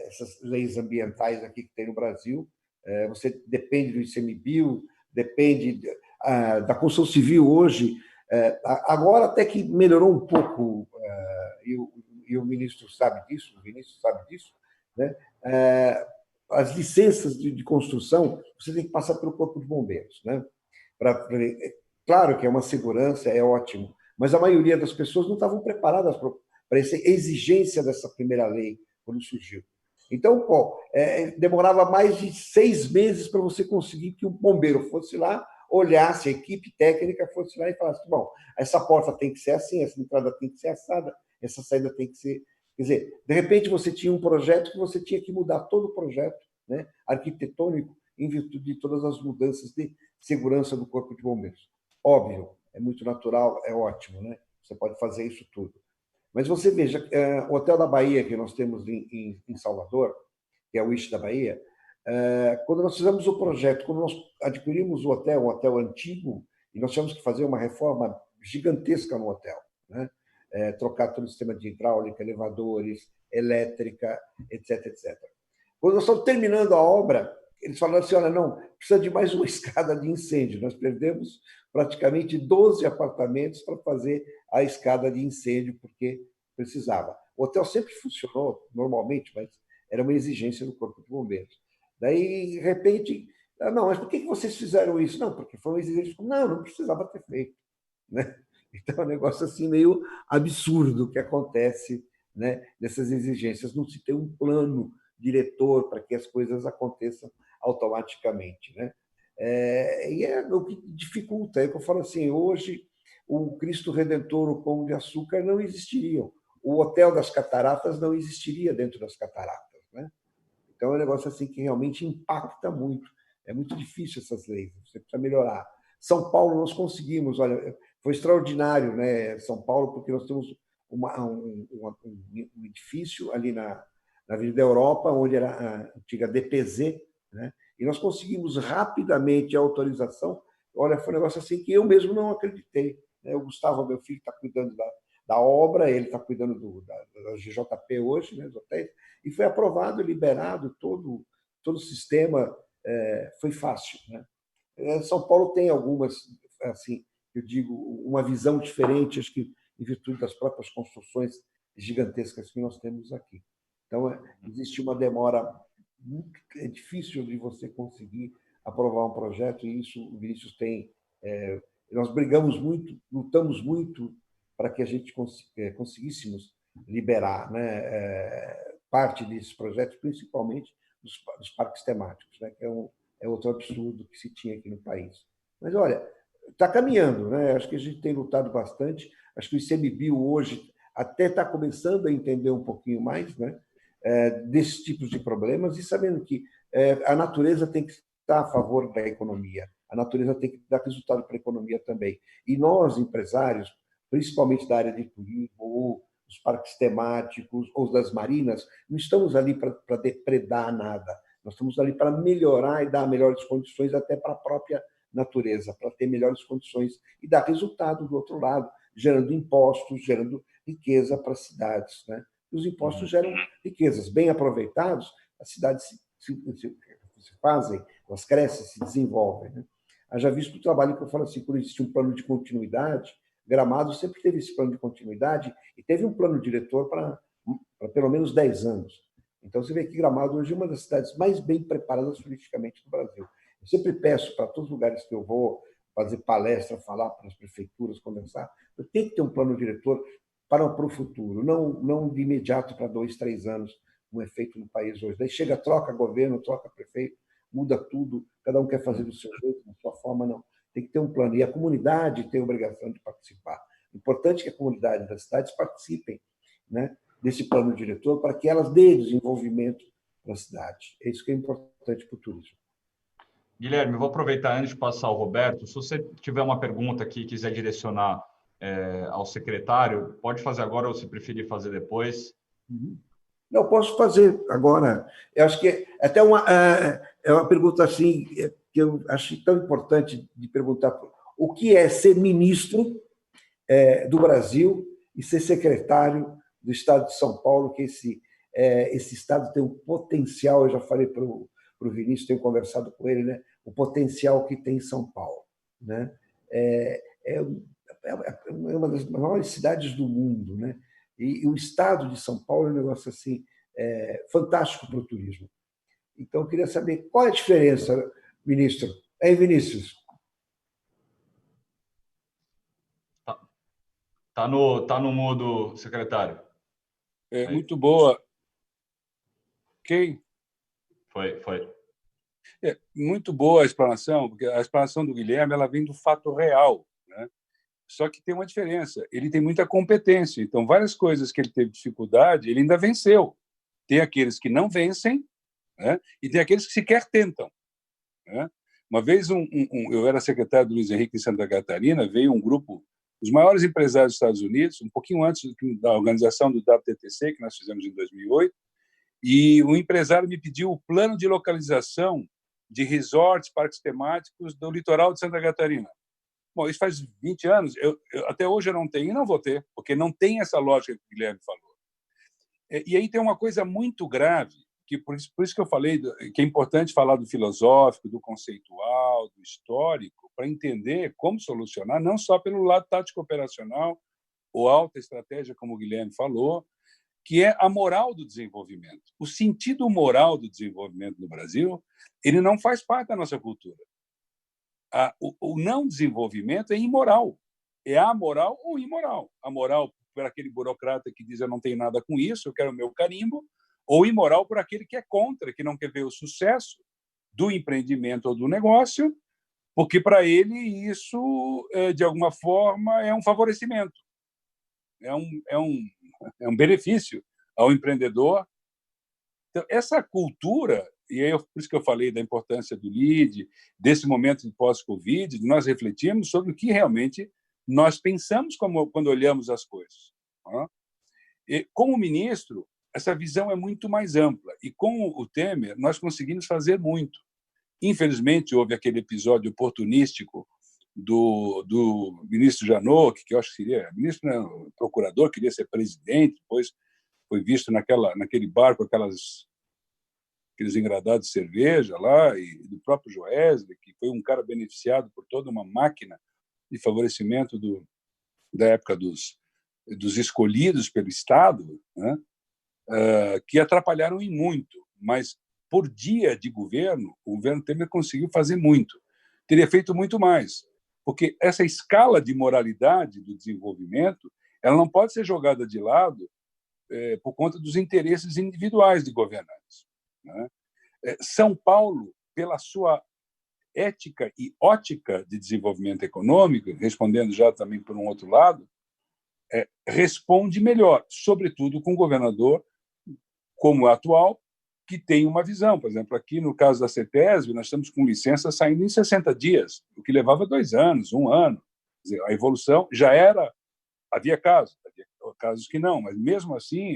essas leis ambientais aqui que tem no Brasil. Você depende do ICMBio, depende da construção civil hoje. Agora até que melhorou um pouco, e o ministro sabe disso, o Vinícius sabe disso, né? As licenças de construção, você tem que passar pelo Corpo de Bombeiros. Né? Claro que é uma segurança, é ótimo, mas a maioria das pessoas não estavam preparadas para essa exigência dessa primeira lei, quando surgiu. Então, demorava mais de 6 meses para você conseguir que um bombeiro fosse lá, olhasse, a equipe técnica fosse lá e falasse, bom, essa porta tem que ser assim, essa entrada tem que ser assada, essa saída tem que ser... Quer dizer, de repente você tinha um projeto que você tinha que mudar todo o projeto, né, arquitetônico, em virtude de todas as mudanças de segurança do Corpo de Bombeiros. Óbvio, é muito natural, é ótimo, né? Você pode fazer isso tudo. Mas você veja, o Hotel da Bahia, que nós temos em Salvador, que é o Wish da Bahia, quando nós fizemos o projeto, quando nós adquirimos o hotel, um hotel antigo, e nós tivemos que fazer uma reforma gigantesca no hotel, né? Trocar todo o sistema de hidráulica, elevadores, elétrica, etc, etc. Quando nós estamos terminando a obra, eles falaram assim, olha, não, precisa de mais uma escada de incêndio. Nós perdemos praticamente 12 apartamentos para fazer a escada de incêndio, porque precisava. O hotel sempre funcionou normalmente, mas era uma exigência do Corpo de Bombeiros. Daí, de repente, não, mas por que vocês fizeram isso? Não, porque foi uma exigência. Não, não precisava ter feito. Né? Então, é um negócio assim meio absurdo que acontece, né, nessas exigências. Não se tem um plano diretor para que as coisas aconteçam automaticamente. Né? E é o que dificulta. É o que eu falo assim, hoje o Cristo Redentor, o Pão de Açúcar não existiriam. O Hotel das Cataratas não existiria dentro das cataratas. Né? Então, é um negócio assim que realmente impacta muito. É muito difícil essas leis, você precisa melhorar. São Paulo, nós conseguimos, olha, foi extraordinário, né, São Paulo, porque nós temos um edifício ali na Avenida Europa, onde era a antiga DPZ, né, e nós conseguimos rapidamente a autorização. Olha, foi um negócio assim que eu mesmo não acreditei. Né? O Gustavo, meu filho, está cuidando da obra, ele está cuidando da GJP hoje, né, dos hotéis, e foi aprovado, liberado, todo o sistema foi fácil. Né? São Paulo tem algumas, assim, eu digo, uma visão diferente, acho que em virtude das próprias construções gigantescas que nós temos aqui. Então, existe uma demora muito difícil de você conseguir aprovar um projeto, e isso o Vinícius tem. Nós brigamos muito, lutamos muito para que a gente conseguíssemos liberar, né, parte desses projetos, principalmente dos parques temáticos, né, que é outro absurdo que se tinha aqui no país. Mas, olha, está caminhando, né? Acho que a gente tem lutado bastante. Acho que o ICMBio hoje até está começando a entender um pouquinho mais, né, desses tipos de problemas, e sabendo que a natureza tem que estar a favor da economia, a natureza tem que dar resultado para a economia também. E nós, empresários, principalmente da área de turismo, ou dos parques temáticos, ou das marinas, não estamos ali para depredar nada. Nós estamos ali para melhorar e dar melhores condições até para a própria natureza, para ter melhores condições e dar resultado do outro lado, gerando impostos, gerando riqueza para as cidades. Né? Os impostos geram riquezas. Bem aproveitados, as cidades se fazem, elas crescem, se desenvolvem. Né? Haja visto o trabalho que eu falo assim, quando existe um plano de continuidade, Gramado sempre teve esse plano de continuidade e teve um plano diretor para pelo menos 10 anos. Então, você vê que Gramado hoje é uma das cidades mais bem preparadas turisticamente do Brasil. Eu sempre peço para todos os lugares que eu vou fazer palestra, falar para as prefeituras, conversar, eu tenho que ter um plano diretor para o futuro, não de imediato para 2, 3 anos, um efeito no país hoje. Daí chega, troca governo, troca prefeito, muda tudo, cada um quer fazer do seu jeito, da sua forma, não. Tem que ter um plano. E a comunidade tem a obrigação de participar. É importante que a comunidade das cidades participem, né, desse plano diretor para que elas dêem desenvolvimento para a cidade. É isso que é importante para o turismo. Guilherme, vou aproveitar antes de passar ao Roberto. Se você tiver uma pergunta aqui e quiser direcionar ao secretário, pode fazer agora ou se preferir fazer depois. Não, posso fazer agora. Eu acho que até uma pergunta assim que eu acho tão importante de perguntar: o que é ser ministro do Brasil e ser secretário do Estado de São Paulo, que esse Estado tem um potencial, eu já falei para o Vinícius, tenho conversado com ele, né, o potencial que tem em São Paulo. Né? É uma das maiores cidades do mundo, né? E o Estado de São Paulo é um negócio assim, fantástico para o turismo. Então, eu queria saber qual é a diferença, ministro. Vinícius? Tá no mudo, secretário. Muito boa. Ok? Foi. Muito boa a explanação, porque a explanação do Guilherme ela vem do fato real. Né? Só que tem uma diferença. Ele tem muita competência. Então, várias coisas que ele teve dificuldade, ele ainda venceu. Tem aqueles que não vencem, né? E tem aqueles que sequer tentam. Né? Uma vez, eu era secretário do Luiz Henrique em Santa Catarina, veio um grupo, os maiores empresários dos Estados Unidos, um pouquinho antes da organização do WTTC, que nós fizemos em 2008, e o empresário me pediu o plano de localização de resorts, parques temáticos do litoral de Santa Catarina. Bom, isso faz 20 anos, até hoje eu não tenho e não vou ter, porque não tem essa lógica que o Guilherme falou. E aí tem uma coisa muito grave, que por isso que eu falei que é importante falar do filosófico, do conceitual, do histórico, para entender como solucionar, não só pelo lado tático operacional ou alta estratégia, como o Guilherme falou, que é a moral do desenvolvimento. O sentido moral do desenvolvimento no Brasil, ele não faz parte da nossa cultura. O não desenvolvimento é imoral. É amoral ou imoral. A moral por aquele burocrata que diz eu não tenho nada com isso, eu quero o meu carimbo, ou imoral por aquele que é contra, que não quer ver o sucesso do empreendimento ou do negócio, porque para ele isso, de alguma forma, é um favorecimento, é um benefício ao empreendedor. Então, essa cultura, e aí por isso que eu falei da importância do LEAD, desse momento de pós-Covid, de nós refletirmos sobre o que realmente nós pensamos quando olhamos as coisas. E, como ministro, essa visão é muito mais ampla. E com o Temer, nós conseguimos fazer muito. Infelizmente, houve aquele episódio oportunístico do ministro Janot, que eu acho que seria ministro, não, procurador, queria ser presidente, depois foi visto naquele barco, aqueles engradados de cerveja lá, e do próprio Joesley, que foi um cara beneficiado por toda uma máquina de favorecimento da época dos escolhidos pelo Estado, né? Que atrapalharam em muito, mas por dia de governo, o governo Temer conseguiu fazer muito. Teria feito muito mais, porque essa escala de moralidade do desenvolvimento, ela não pode ser jogada de lado por conta dos interesses individuais de governantes, né? São Paulo, pela sua ética e ótica de desenvolvimento econômico, respondendo já também por um outro lado, responde melhor, sobretudo com um governador como o atual, que tem uma visão. Por exemplo, aqui no caso da CETESB, nós estamos com licença saindo em 60 dias, o que levava 2 anos, 1 ano. Quer dizer, a evolução já era... Havia casos que não, mas mesmo assim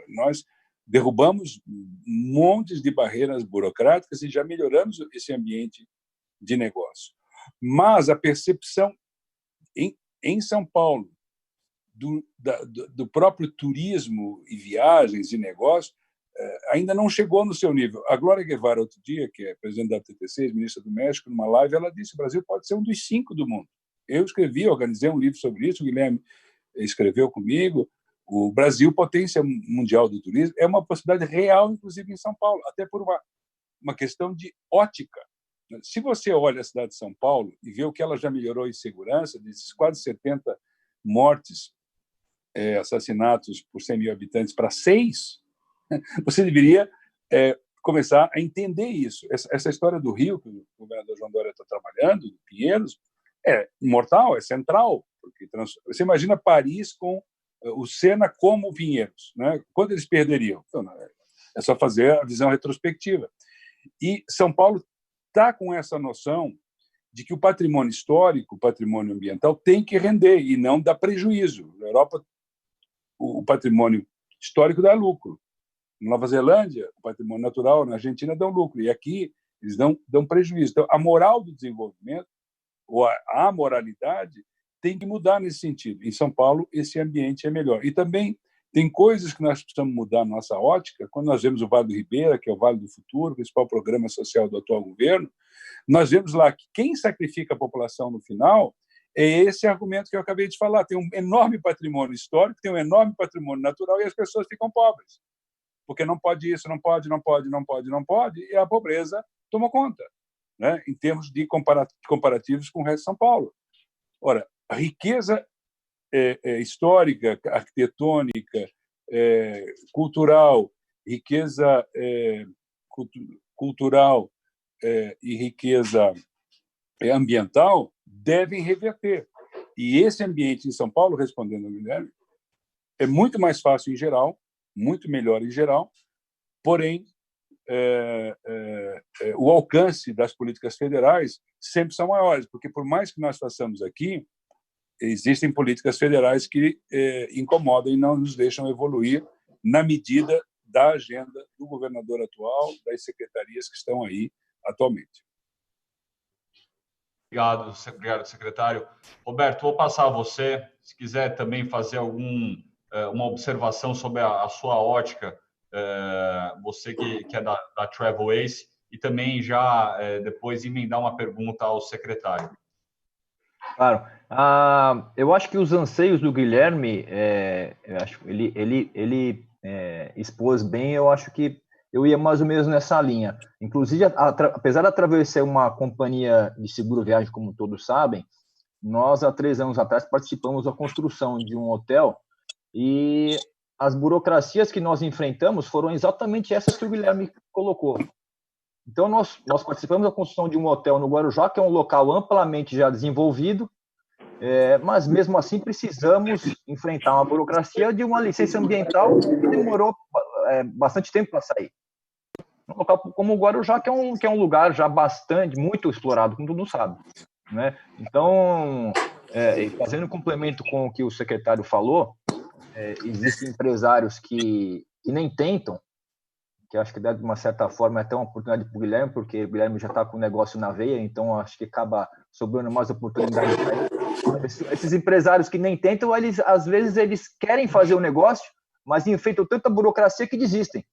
nós derrubamos montes de barreiras burocráticas e já melhoramos esse ambiente de negócio. Mas a percepção em São Paulo do próprio turismo e viagens e negócios ainda não chegou no seu nível. A Glória Guevara, outro dia, que é presidente da TTC, ministra do México, numa live, ela disse que o Brasil pode ser um dos 5 do mundo. Eu organizei um livro sobre isso, o Guilherme escreveu comigo. O Brasil, potência mundial do turismo, é uma possibilidade real, inclusive em São Paulo, até por uma questão de ótica. Se você olha a cidade de São Paulo e vê o que ela já melhorou em segurança, desses quase 70 mortes, assassinatos por 100 mil habitantes para 6, você deveria começar a entender isso. Essa história do Rio, que o governador João Dória está trabalhando, de Pinheiros, é mortal, é central. Porque você imagina Paris com o Sena como Pinheiros, né? Quando eles perderiam? Então, é só fazer a visão retrospectiva. E São Paulo está com essa noção de que o patrimônio histórico, o patrimônio ambiental, tem que render e não dar prejuízo. Na Europa, o patrimônio histórico dá lucro. Na Nova Zelândia, o patrimônio natural, na Argentina, dão lucro. E aqui, eles dão prejuízo. Então, a moral do desenvolvimento, ou a moralidade, tem que mudar nesse sentido. Em São Paulo, esse ambiente é melhor. E também tem coisas que nós precisamos mudar na nossa ótica. Quando nós vemos o Vale do Ribeira, que é o Vale do Futuro, o principal programa social do atual governo, nós vemos lá que quem sacrifica a população no final é esse argumento que eu acabei de falar. Tem um enorme patrimônio histórico, tem um enorme patrimônio natural e as pessoas ficam pobres. Porque não pode isso, não pode, e a pobreza toma conta, né? Em termos de comparativos com o resto de São Paulo. Ora, a riqueza histórica, arquitetônica, cultural, riqueza cultural e riqueza ambiental devem reverter. E esse ambiente em São Paulo, respondendo ao Guilherme, é muito mais fácil em geral, muito melhor em geral, porém, o alcance das políticas federais sempre são maiores, porque por mais que nós façamos aqui, existem políticas federais que incomodam e não nos deixam evoluir na medida da agenda do governador atual, das secretarias que estão aí atualmente. Obrigado, secretário. Roberto, vou passar a você. Se quiser também fazer uma observação sobre a sua ótica você que é da Travel Ace, e também já depois emendar uma pergunta ao secretário. Claro. Eu acho que os anseios do Guilherme, ele expôs bem. Eu acho que eu ia mais ou menos nessa linha. Inclusive, apesar da Travel Ace ser uma companhia de seguro viagem, como todos sabem, nós, há 3 anos atrás, participamos da construção de um hotel e as burocracias que nós enfrentamos foram exatamente essas que o Guilherme colocou. Então, nós participamos da construção de um hotel no Guarujá, que é um local amplamente já desenvolvido, mas, mesmo assim, precisamos enfrentar uma burocracia de uma licença ambiental que demorou bastante tempo para sair. Um local como o Guarujá, que é um lugar já muito explorado, como todo mundo sabe, né? Então, fazendo um complemento com o que o secretário falou, existem empresários que nem tentam, que acho que, de uma certa forma, é até uma oportunidade para o Guilherme, porque o Guilherme já está com o negócio na veia, então acho que acaba sobrando mais oportunidade para ele. Esses empresários que nem tentam, às vezes eles querem fazer o negócio, mas enfrentam tanta burocracia que desistem,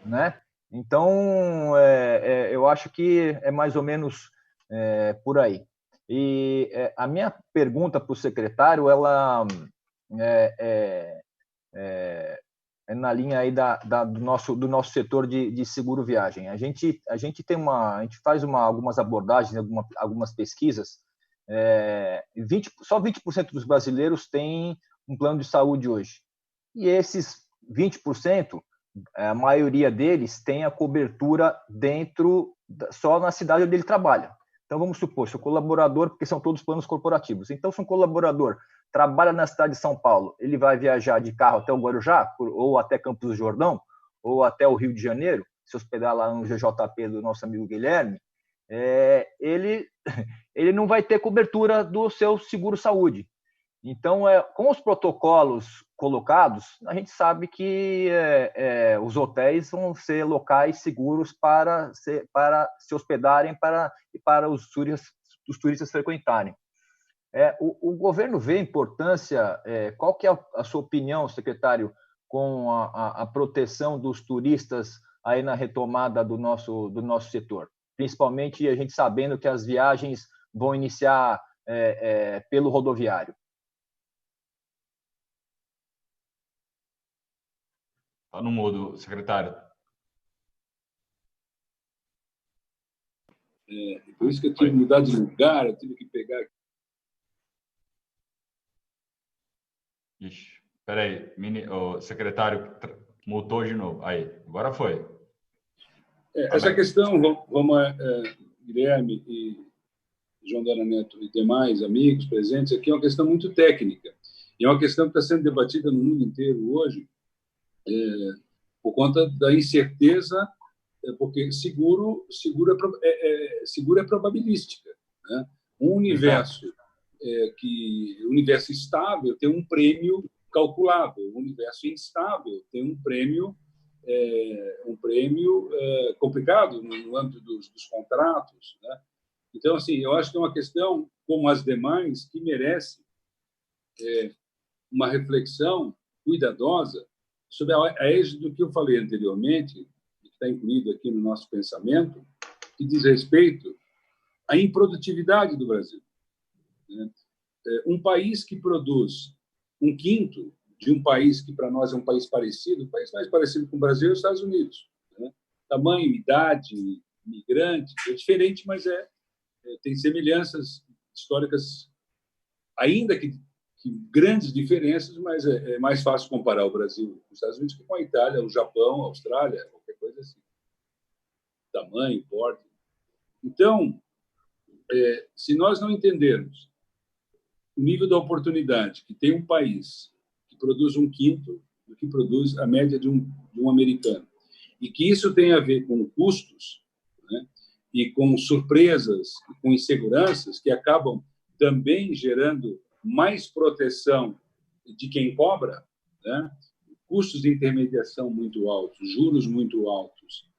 né? Então, eu acho que é mais ou menos por aí. E a minha pergunta para o secretário, ela é na linha aí do nosso setor de seguro viagem. A gente faz algumas abordagens, algumas pesquisas. Só 20% dos brasileiros têm um plano de saúde hoje. E esses 20%, a maioria deles tem a cobertura só na cidade onde ele trabalha. Então, vamos supor, se o colaborador, porque são todos planos corporativos, então, se um colaborador trabalha na cidade de São Paulo, ele vai viajar de carro até o Guarujá, ou até Campos do Jordão, ou até o Rio de Janeiro, se hospedar lá no GJP do nosso amigo Guilherme, ele não vai ter cobertura do seu seguro-saúde. Então, com os protocolos colocados, a gente sabe que os hotéis vão ser locais seguros para se hospedarem e para os turistas frequentarem. O governo vê a importância, qual que é a sua opinião, secretário, com a proteção dos turistas aí na retomada do nosso setor? Principalmente a gente sabendo que as viagens vão iniciar pelo rodoviário. Está no mudo, secretário. Por isso que eu tive que mudar de lugar, eu tive que pegar. Ixi, espera aí, o secretário mutou de novo. Aí, agora foi. Essa questão, Guilherme e João Dara Neto e demais amigos presentes aqui, é uma questão muito técnica. E é uma questão que está sendo debatida no mundo inteiro hoje, por conta da incerteza, porque seguro é probabilística, né? Um universo universo estável tem um prêmio calculável, o universo instável tem um prêmio complicado no âmbito dos contratos, né? Então, assim, eu acho que é uma questão, como as demais, que merece uma reflexão cuidadosa sobre a égide do que eu falei anteriormente, que está incluído aqui no nosso pensamento, que diz respeito à improdutividade do Brasil. Um país que produz 1/5 de um país que, para nós, é um país parecido, o país mais parecido com o Brasil é os Estados Unidos, né? Tamanho, idade, imigrante, é diferente, mas tem semelhanças históricas, ainda que grandes diferenças, mas é mais fácil comparar o Brasil com os Estados Unidos que com a Itália, o Japão, a Austrália, qualquer coisa assim. Tamanho, porte. Então, se nós não entendermos o nível da oportunidade que tem um país que produz 1/5 do que produz a média de um americano, e que isso tem a ver com custos, né, e com surpresas, com inseguranças que acabam também gerando mais proteção de quem cobra, né? Custos de intermediação muito altos, juros muito altos,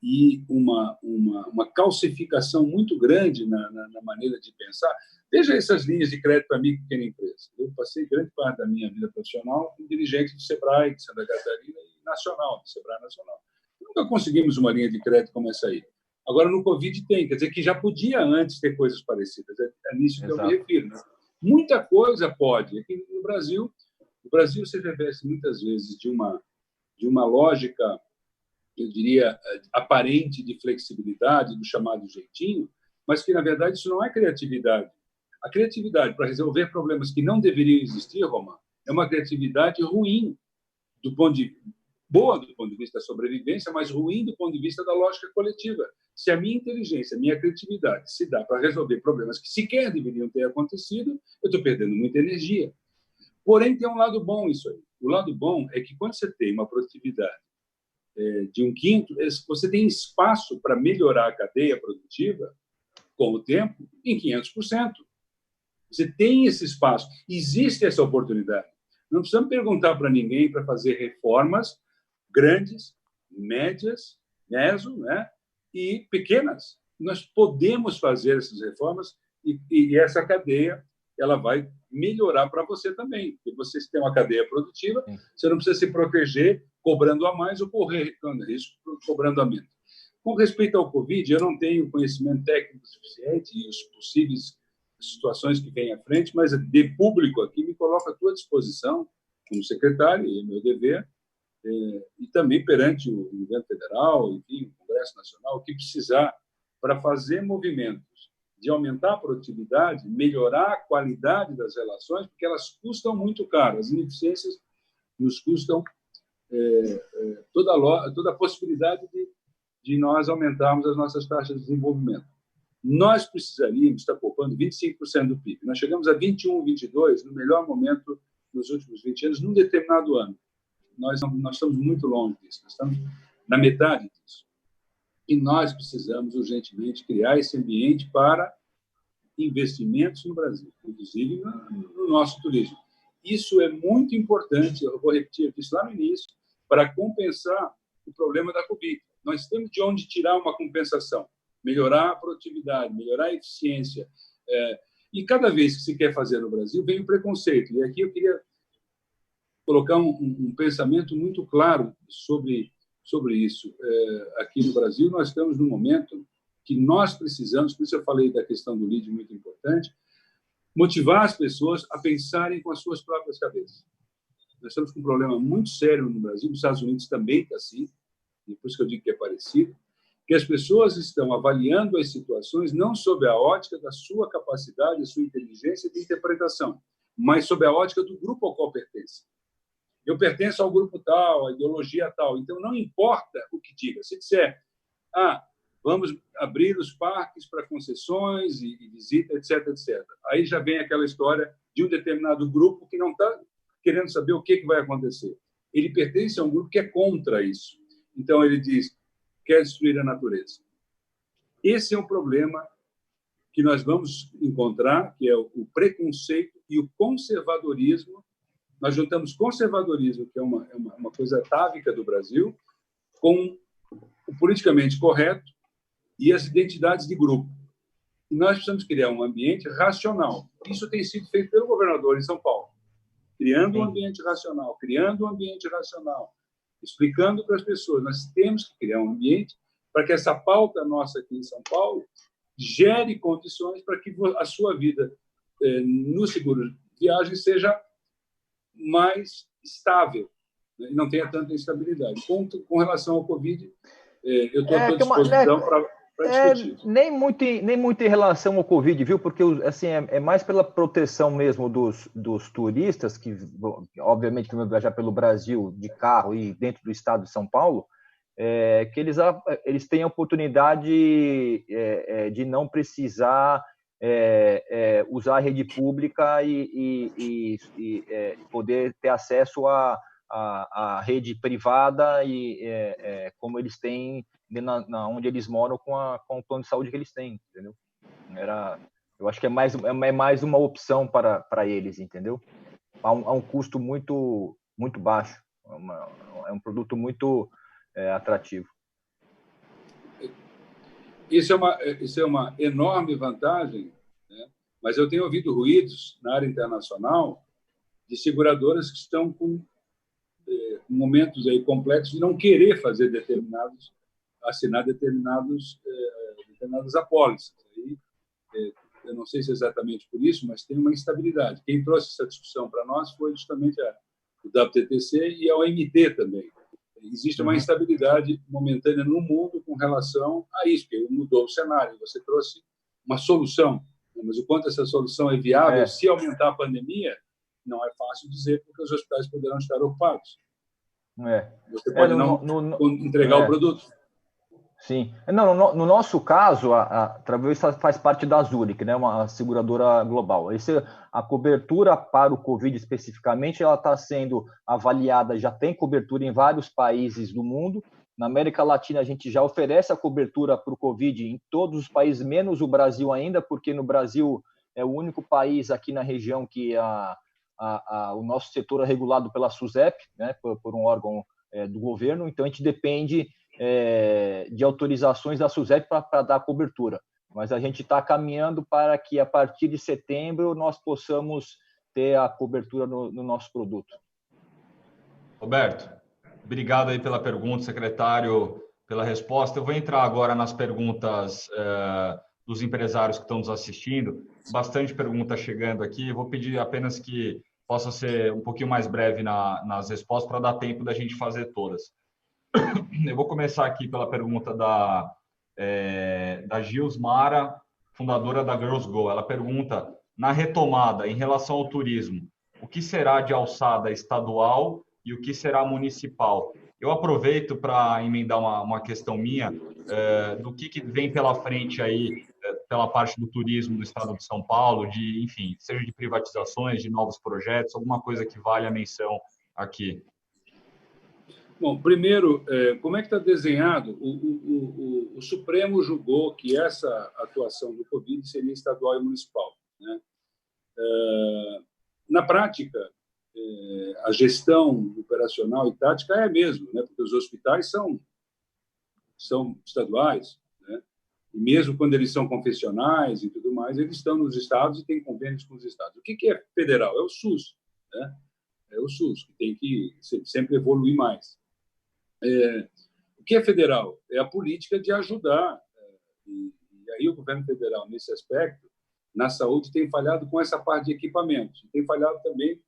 e uma calcificação muito grande na maneira de pensar. Veja essas linhas de crédito para mim, pequena empresa. Eu passei grande parte da minha vida profissional como dirigente do Sebrae, de Santa Catarina e nacional, do Sebrae Nacional. Nunca conseguimos uma linha de crédito como essa aí. Agora, no Covid tem, quer dizer que já podia antes ter coisas parecidas. É nisso que eu me refiro. Né? Muita coisa pode. Aqui no Brasil, o Brasil se reveste muitas vezes de uma lógica, eu diria, aparente de flexibilidade, do chamado jeitinho, mas que, na verdade, isso não é criatividade. A criatividade para resolver problemas que não deveriam existir, Romano, é uma criatividade ruim, boa do ponto de vista da sobrevivência, mas ruim do ponto de vista da lógica coletiva. Se a minha inteligência, a minha criatividade se dá para resolver problemas que sequer deveriam ter acontecido, eu estou perdendo muita energia. Porém, tem um lado bom isso aí. O lado bom é que, quando você tem uma produtividade de 1/5, você tem espaço para melhorar a cadeia produtiva com o tempo em 500%. Você tem esse espaço. Existe essa oportunidade. Não precisamos perguntar para ninguém para fazer reformas grandes, médias, meso, né? E pequenas. Nós podemos fazer essas reformas e essa cadeia ela vai melhorar para você também. Porque você tem uma cadeia produtiva, você não precisa se proteger cobrando a mais ou correr risco cobrando a menos. Com respeito ao Covid, eu não tenho conhecimento técnico suficiente e os possíveis situações que vêm à frente, mas de público aqui me coloco à tua disposição como secretário, e é meu dever, e também perante o governo federal, enfim, o Congresso Nacional, o que precisar para fazer movimentos de aumentar a produtividade, melhorar a qualidade das relações, porque elas custam muito caro. As ineficiências nos custam toda a possibilidade de nós aumentarmos as nossas taxas de desenvolvimento. Nós precisaríamos estar poupando 25% do PIB. Nós chegamos a 21, 22, no melhor momento nos últimos 20 anos, num determinado ano. Nós estamos muito longe disso, nós estamos na metade disso. E nós precisamos, urgentemente, criar esse ambiente para investimentos no Brasil, inclusive no nosso turismo. Isso é muito importante, eu vou repetir isso lá no início, para compensar o problema da Covid. Nós temos de onde tirar uma compensação, melhorar a produtividade, melhorar a eficiência. E cada vez que se quer fazer no Brasil, vem o preconceito. E aqui eu queria colocar um pensamento muito claro sobre isso. Aqui no Brasil, nós estamos num momento que nós precisamos, por isso eu falei da questão do LEAD, muito importante, motivar as pessoas a pensarem com as suas próprias cabeças. Nós estamos com um problema muito sério no Brasil, nos Estados Unidos também está assim, e por isso que eu digo que é parecido, que as pessoas estão avaliando as situações não sob a ótica da sua capacidade, da sua inteligência de interpretação, mas sob a ótica do grupo ao qual pertence. Eu pertenço ao grupo tal, à ideologia tal, então não importa o que diga. Se disser, vamos abrir os parques para concessões e visita, etc., etc. Aí já vem aquela história de um determinado grupo que não está querendo saber o que vai acontecer. Ele pertence a um grupo que é contra isso. Então, ele diz, quer destruir a natureza. Esse é um problema que nós vamos encontrar, que é o preconceito e o conservadorismo. Nós juntamos conservadorismo, que é uma coisa atávica do Brasil, com o politicamente correto e as identidades de grupo. E nós precisamos criar um ambiente racional. Isso tem sido feito pelo governador em São Paulo, criando um ambiente racional, explicando para as pessoas. Nós temos que criar um ambiente para que essa pauta nossa aqui em São Paulo gere condições para que a sua vida no seguro de viagem seja mais estável, né, e não tenha tanta instabilidade. Com relação ao Covid, eu estou à disposição para discutir. Nem muito em relação ao Covid, viu? Porque assim, é mais pela proteção mesmo dos turistas, que obviamente que vão viajar pelo Brasil de carro e dentro do estado de São Paulo, que eles têm a oportunidade de não precisar usar a rede pública e poder ter acesso à rede privada como eles têm onde eles moram com o plano de saúde que eles têm, entendeu? Eu acho que é mais uma opção para eles, entendeu? Há um custo muito, muito baixo, é um produto muito atrativo. isso é uma enorme vantagem, né? Mas eu tenho ouvido ruídos na área internacional de seguradoras que estão com momentos aí complexos de não querer fazer assinar determinadas apólices. Aí, eu não sei se é exatamente por isso, mas tem uma instabilidade. Quem trouxe essa discussão para nós foi justamente o WTTC e a OMT também. Existe uma instabilidade momentânea no mundo com relação a isso, porque mudou o cenário. Você trouxe uma solução, mas o quanto essa solução é viável, se aumentar a pandemia, não é fácil dizer, porque os hospitais poderão estar ocupados. Você pode não entregar o produto. Sim. Não, no nosso caso, a Traveway faz parte da Zurich, né, uma seguradora global. A cobertura para o Covid especificamente, ela está sendo avaliada, já tem cobertura em vários países do mundo. Na América Latina, a gente já oferece a cobertura para o Covid em todos os países, menos o Brasil ainda, porque no Brasil é o único país aqui na região que o nosso setor é regulado pela SUSEP, né, por um órgão do governo, então a gente depende de autorizações da SUSEP para dar cobertura. Mas a gente está caminhando para que, a partir de setembro, nós possamos ter a cobertura no nosso produto. Roberto, obrigado aí pela pergunta, secretário, pela resposta. Eu vou entrar agora nas perguntas dos empresários que estão nos assistindo. Bastante pergunta chegando aqui. Vou pedir apenas que possa ser um pouquinho mais breve nas respostas para dar tempo da gente fazer todas. Eu vou começar aqui pela pergunta da Gilsmara, fundadora da Girls Go. Ela pergunta, na retomada, em relação ao turismo, o que será de alçada estadual e o que será municipal? Eu aproveito para emendar uma questão minha, do que vem pela frente aí, pela parte do turismo do estado de São Paulo, enfim, seja de privatizações, de novos projetos, alguma coisa que vale a menção aqui. Bom, primeiro, como é que está desenhado? O Supremo julgou que essa atuação do Covid seria estadual e municipal, né? Na prática, a gestão operacional e tática é a mesma, né? Porque os hospitais são estaduais, né? E mesmo quando eles são confessionais e tudo mais, eles estão nos estados e têm convênios com os estados. O que é federal? É o SUS, né? É o SUS, que tem que sempre evoluir mais. O que é federal? É a política de ajudar. E aí o governo federal, nesse aspecto, na saúde, tem falhado com essa parte de equipamentos. Tem falhado também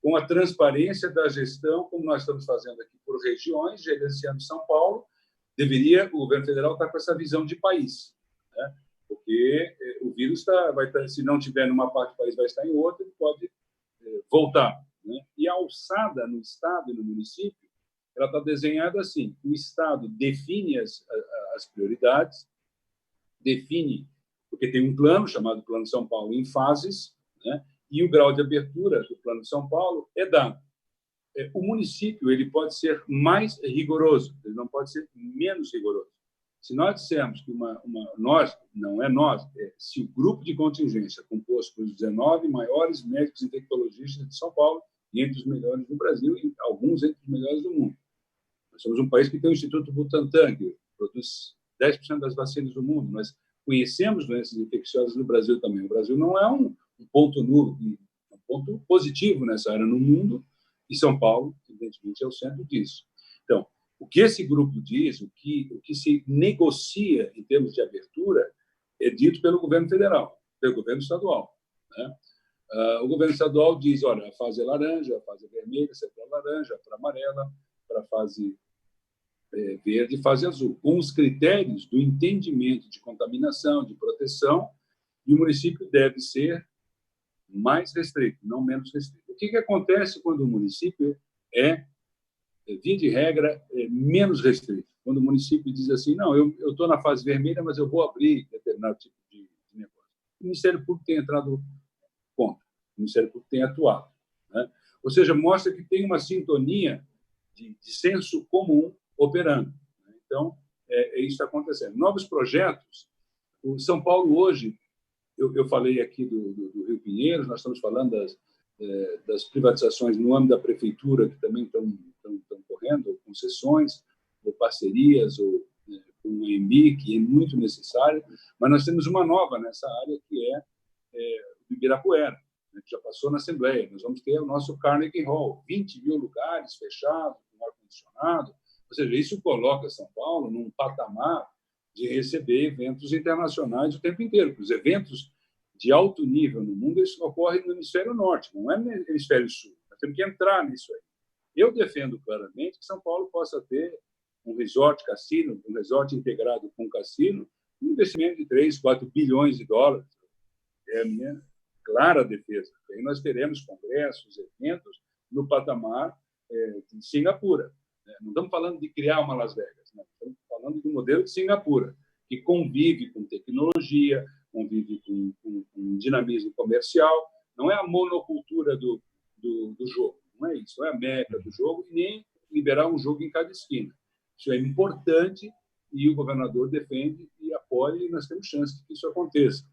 com a transparência da gestão, como nós estamos fazendo aqui por regiões, gerenciando São Paulo. Deveria o governo federal estar com essa visão de país, né? Porque o vírus vai estar, se não tiver numa parte do país, vai estar em outra, ele pode voltar, né? E a alçada no estado e no município, ela está desenhada assim: o Estado define as prioridades, define, porque tem um plano chamado Plano São Paulo em fases, né? E o grau de abertura do Plano de São Paulo é dado. O município ele pode ser mais rigoroso, ele não pode ser menos rigoroso. Se nós dissermos que nós, não é nós, se o grupo de contingência composto pelos 19 maiores médicos infectologistas de São Paulo, e entre os melhores do Brasil e alguns entre os melhores do mundo. Nós somos um país que tem o Instituto Butantan, que produz 10% das vacinas do mundo. Nós conhecemos doenças infecciosas no Brasil também. O Brasil não é um ponto nulo, um ponto positivo nessa área no mundo, e São Paulo, evidentemente, é o centro disso. Então, o que esse grupo diz, o que se negocia em termos de abertura, é dito pelo governo federal, pelo governo estadual, né? O governo estadual diz, olha, a fase é laranja, a fase é vermelha, se é para laranja, para amarela, para a fase verde e fase azul, com os critérios do entendimento de contaminação, de proteção, e o município deve ser mais restrito, não menos restrito. O que acontece quando o município via de regra, menos restrito? Quando o município diz assim, não, eu estou na fase vermelha, mas eu vou abrir determinado tipo de negócio. O Ministério Público tem entrado contra, o Ministério Público tem atuado, né? Ou seja, mostra que tem uma sintonia de senso comum operando, né? Então, isso está acontecendo. Novos projetos. O São Paulo hoje, eu falei aqui do Rio Pinheiros, nós estamos falando das privatizações no âmbito da prefeitura, que também estão correndo, ou concessões, ou parcerias, ou um AMB, que é muito necessário, mas nós temos uma nova nessa área, que é o Ibirapuera, né, que já passou na Assembleia. Nós vamos ter o nosso Carnegie Hall, 20 mil lugares fechados, com ar-condicionado. Ou seja, isso coloca São Paulo num patamar de receber eventos internacionais o tempo inteiro. Os eventos de alto nível no mundo, isso ocorre no hemisfério norte, não é no hemisfério sul. Nós temos que entrar nisso aí. Eu defendo claramente que São Paulo possa ter um resort cassino, um resort integrado com cassino, um investimento de 3, 4 bilhões de dólares. É a minha clara defesa. Aí nós teremos congressos, eventos no patamar de Singapura. Não estamos falando de criar uma Las Vegas, não. Estamos falando do modelo de Singapura, que convive com tecnologia, convive com dinamismo comercial. Não é a monocultura do jogo, não é isso. Não é a meca do jogo e nem liberar um jogo em cada esquina. Isso é importante e o governador defende e apoia, e nós temos chance de que isso aconteça.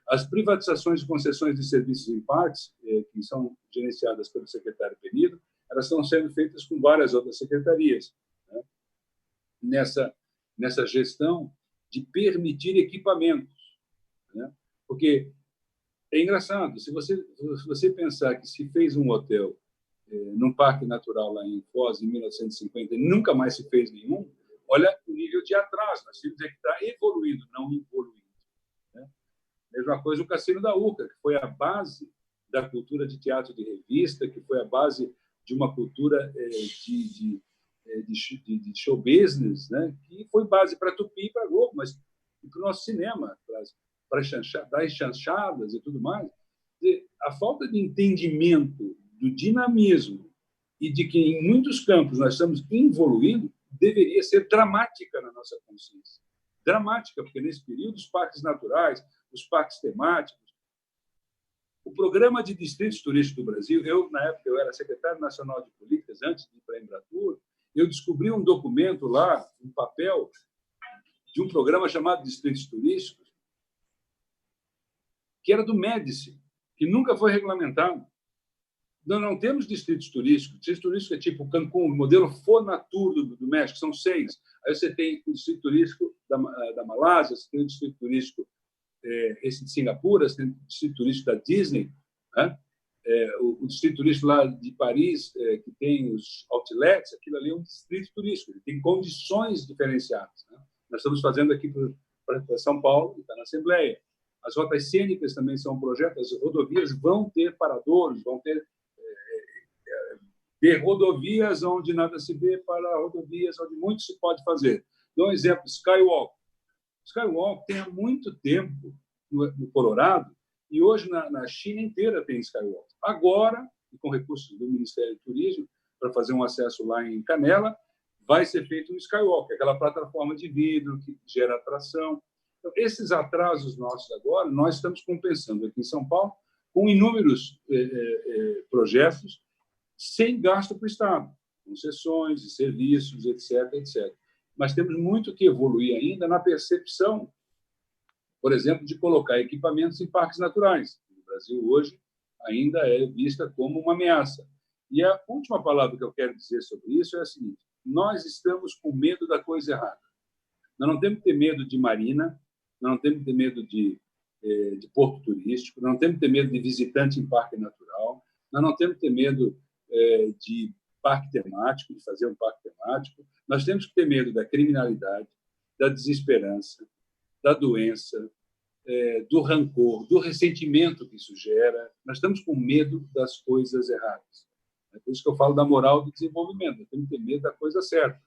As privatizações e concessões de serviços em partes, que são gerenciadas pelo secretário Penido, elas estão sendo feitas com várias outras secretarias, né, nessa gestão de permitir equipamentos. Né? Porque é engraçado, se você pensar que se fez um hotel num parque natural lá em Foz, em 1950, e nunca mais se fez nenhum, olha o nível de atraso. Nós temos que estar evoluindo, não evoluindo. Né? Mesma coisa o Cassino da UCA, que foi a base da cultura de teatro de revista, que foi a base de uma cultura de show business, né? Que foi base para Tupi e para Globo, mas para o nosso cinema, para as chanchadas e tudo mais. A falta de entendimento do dinamismo e de que, em muitos campos, nós estamos evoluindo, deveria ser dramática na nossa consciência. Dramática, porque, nesse período, os parques naturais, os parques temáticos, o programa de distritos turísticos do Brasil, na época, eu era secretário nacional de políticas, antes de ir para a Embratur, eu descobri um documento lá, um papel, de um programa chamado Distritos Turísticos, que era do Médici, que nunca foi regulamentado. Nós não temos distritos turísticos. Distrito turístico é tipo Cancún, o modelo Fonatur do México, são 6. Aí você tem o distrito turístico da Malásia, você tem o distrito turístico esse de Singapura, você tem o distrito turístico da Disney, né? O distrito turístico lá de Paris, que tem os outlets, aquilo ali é um distrito turístico, ele tem condições diferenciadas. Né? Nós estamos fazendo aqui para São Paulo, está na Assembleia. As rotas cênicas também são um projeto, as rodovias vão ter paradouros, vão ter rodovias onde nada se vê para rodovias onde muito se pode fazer. Dou um exemplo, Skywalk. Skywalk tem há muito tempo no Colorado e hoje na China inteira tem Skywalk. Agora, com recursos do Ministério do Turismo, para fazer um acesso lá em Canela, vai ser feito um Skywalk, aquela plataforma de vidro que gera atração. Então, esses atrasos nossos agora, nós estamos compensando aqui em São Paulo com inúmeros projetos sem gasto para o Estado, concessões e serviços, etc., etc. Mas temos muito que evoluir ainda na percepção, por exemplo, de colocar equipamentos em parques naturais. O Brasil hoje ainda é vista como uma ameaça. E a última palavra que eu quero dizer sobre isso é a seguinte: nós estamos com medo da coisa errada. Nós não temos que ter medo de marina, nós não temos que ter medo de porto turístico, nós não temos que ter medo de visitante em parque natural, nós não temos que ter medo de parque temático, de fazer um parque temático. Nós temos que ter medo da criminalidade, da desesperança, da doença, do rancor, do ressentimento que isso gera. Nós estamos com medo das coisas erradas. É por isso que eu falo da moral do desenvolvimento. Nós temos que ter medo da coisa certa.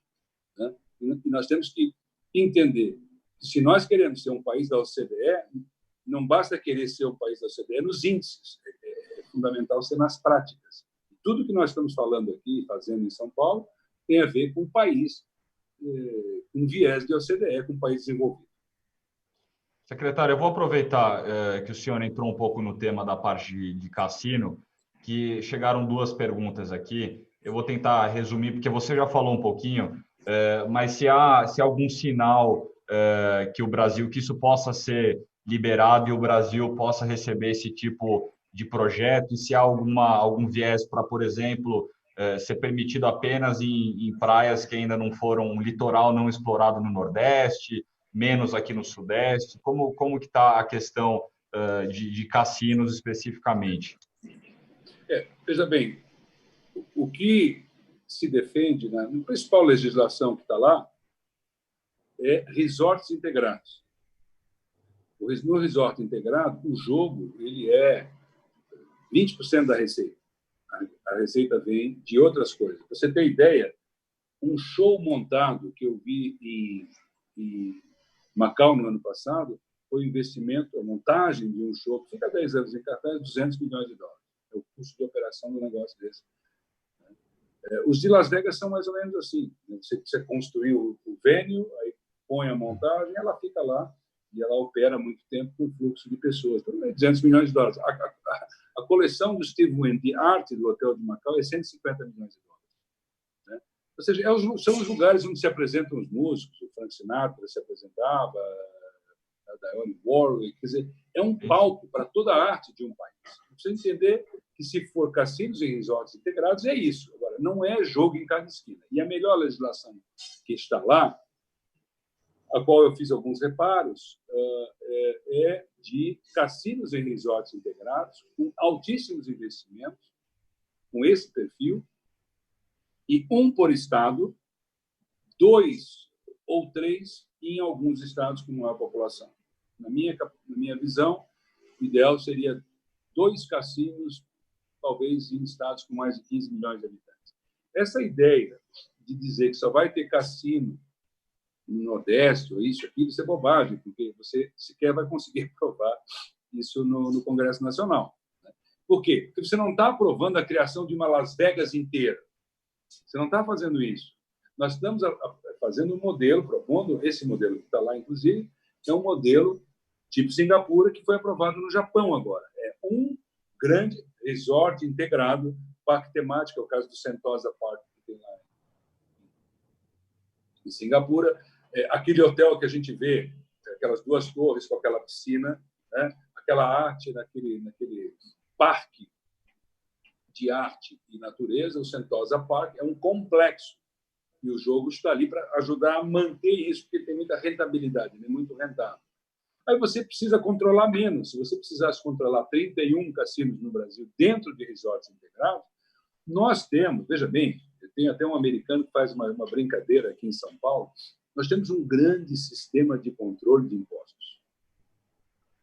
Né? E nós temos que entender que, se nós queremos ser um país da OCDE, não basta querer ser um país da OCDE nos índices. É fundamental ser nas práticas. Tudo que nós estamos falando aqui, fazendo em São Paulo, tem a ver com um país com viés de OCDE, com um país desenvolvido. Secretário, eu vou aproveitar que o senhor entrou um pouco no tema da parte de cassino, que chegaram 2 perguntas aqui. Eu vou tentar resumir, porque você já falou um pouquinho, mas se há algum sinal que isso possa ser liberado e o Brasil possa receber esse tipo de projeto, e se há algum viés para, por exemplo, ser permitido apenas em praias que ainda não foram, um litoral não explorado no Nordeste, menos aqui no Sudeste? Como que está a questão de cassinos especificamente? Veja bem, o que se defende, né, na principal legislação que está lá, é resorts integrados. No resort integrado, o jogo ele é 20% da receita. A receita vem de outras coisas. Para você ter ideia, um show montado que eu vi em Macau no ano passado foi o investimento, a montagem de um show que fica há 10 anos em cartaz, $200 milhões. É o custo de operação do negócio desse. Os de Las Vegas são mais ou menos assim. Você construiu o venue, aí põe a montagem, ela fica lá e ela opera muito tempo com fluxo de pessoas. Então, é $200 milhões. A coleção do Steve Wynn de arte do Hotel de Macau é $150 milhões. Né? Ou seja, são os lugares onde se apresentam os músicos, o Frank Sinatra se apresentava, a Dionne Warwick. Quer dizer, é um palco para toda a arte de um país. Você entender que, se for cassinos e resorts integrados, é isso. Agora, não é jogo em cada esquina. E a melhor legislação que está lá, a qual eu fiz alguns reparos, é de cassinos e resorts integrados com altíssimos investimentos, com esse perfil, e um por estado, 2 ou 3 em alguns estados com maior população. Na minha visão, o ideal seria 2 cassinos, talvez em estados com mais de 15 milhões de habitantes. Essa ideia de dizer que só vai ter cassino no Nordeste, ou isso, aquilo, isso é bobagem, porque você sequer vai conseguir provar isso no Congresso Nacional. Por quê? Porque você não está aprovando a criação de uma Las Vegas inteira. Você não está fazendo isso. Nós estamos fazendo um modelo, propondo esse modelo que está lá, inclusive, é um modelo tipo Singapura, que foi aprovado no Japão agora. É um grande resort integrado, parque temático, é o caso do Sentosa Park, que tem lá em Singapura. Aquele hotel que a gente vê, aquelas 2 torres com aquela piscina, né? Aquela arte naquele parque de arte e natureza, o Sentosa Park, é um complexo. E o jogo está ali para ajudar a manter isso, porque tem muita rentabilidade, é muito rentável. Aí você precisa controlar menos. Se você precisasse controlar 31 cassinos no Brasil dentro de resorts integrados, nós temos, veja bem, tem até um americano que faz uma brincadeira aqui em São Paulo, nós temos um grande sistema de controle de impostos.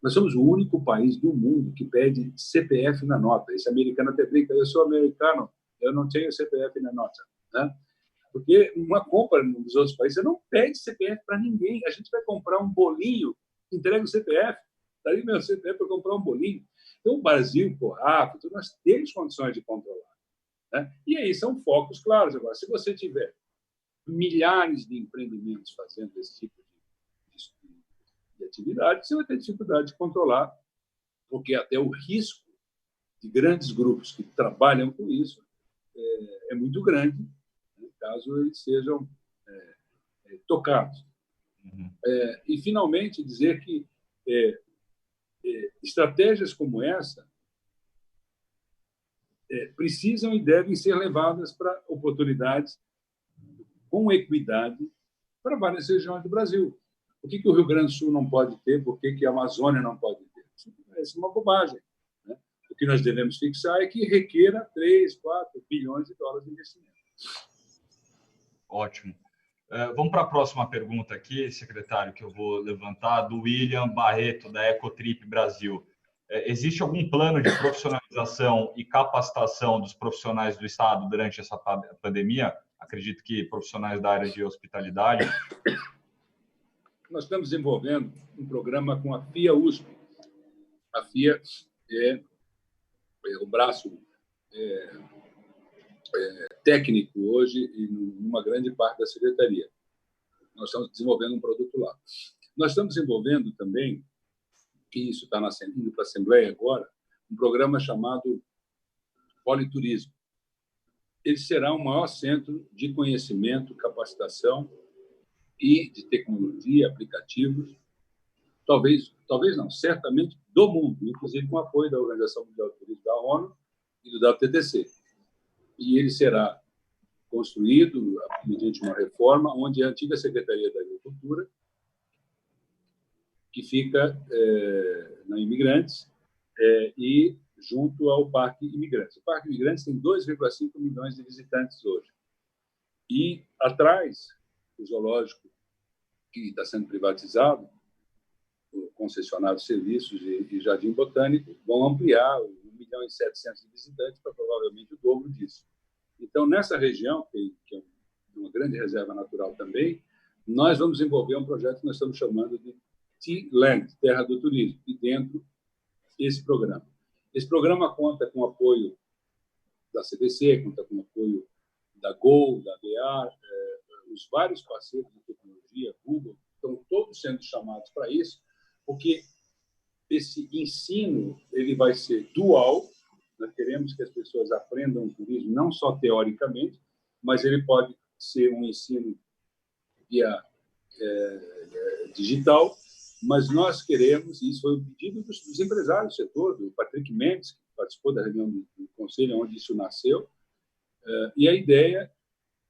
Nós somos o único país do mundo que pede CPF na nota. Esse americano até brinca, eu sou americano, eu não tenho CPF na nota. Né? Porque uma compra nos outros países, você não pede CPF para ninguém. A gente vai comprar um bolinho, entrega o CPF, daí meu CPF para comprar um bolinho. Então, o Brasil, rápido, nós temos condições de controlar. Né? E aí são focos claros. Agora, se você tiver milhares de empreendimentos fazendo esse tipo de atividade, você vai ter dificuldade de controlar, porque até o risco de grandes grupos que trabalham com isso é muito grande, né, caso eles sejam tocados. E, finalmente, dizer que estratégias como essa precisam e devem ser levadas para oportunidades com equidade para várias regiões do Brasil. Por que o Rio Grande do Sul não pode ter? Por que a Amazônia não pode ter? Isso é uma bobagem. Né? O que nós devemos fixar é que requeira 3, 4 bilhões de dólares de investimento. Ótimo. Vamos para a próxima pergunta aqui, secretário, que eu vou levantar, do William Barreto, da Ecotrip Brasil. Existe algum plano de profissionalização e capacitação dos profissionais do Estado durante essa pandemia? Acredito que profissionais da área de hospitalidade. Nós estamos desenvolvendo um programa com a FIA-USP. A FIA é o braço técnico hoje e numa grande parte da secretaria. Nós estamos desenvolvendo um produto lá. Nós estamos desenvolvendo também, que isso está indo para a Assembleia agora, um programa chamado Politurismo. Ele será o maior centro de conhecimento, capacitação e de tecnologia, aplicativos, talvez não, certamente do mundo, inclusive com o apoio da Organização Mundial do Turismo, da ONU e do WTTC. e ele será construído mediante uma reforma onde a antiga Secretaria da Agricultura, que fica na Imigrantes, e junto ao Parque Imigrantes. O Parque Imigrantes tem 2,5 milhões de visitantes hoje. E atrás, o zoológico, que está sendo privatizado, o concessionário de serviços e Jardim Botânico, vão ampliar 1.700.000 de visitantes para provavelmente o dobro disso. Então, nessa região, que é uma grande reserva natural também, nós vamos desenvolver um projeto que nós estamos chamando de T-Land, Terra do Turismo, e dentro desse programa. Esse programa conta com o apoio da CBC, conta com o apoio da Gol, da BR, os vários parceiros de tecnologia, Google, estão todos sendo chamados para isso, porque esse ensino ele vai ser dual. Nós queremos que as pessoas aprendam o turismo não só teoricamente, mas ele pode ser um ensino via digital, mas nós queremos, e isso foi um pedido dos empresários do setor, do Patrick Mendes, que participou da reunião do conselho onde isso nasceu, e a ideia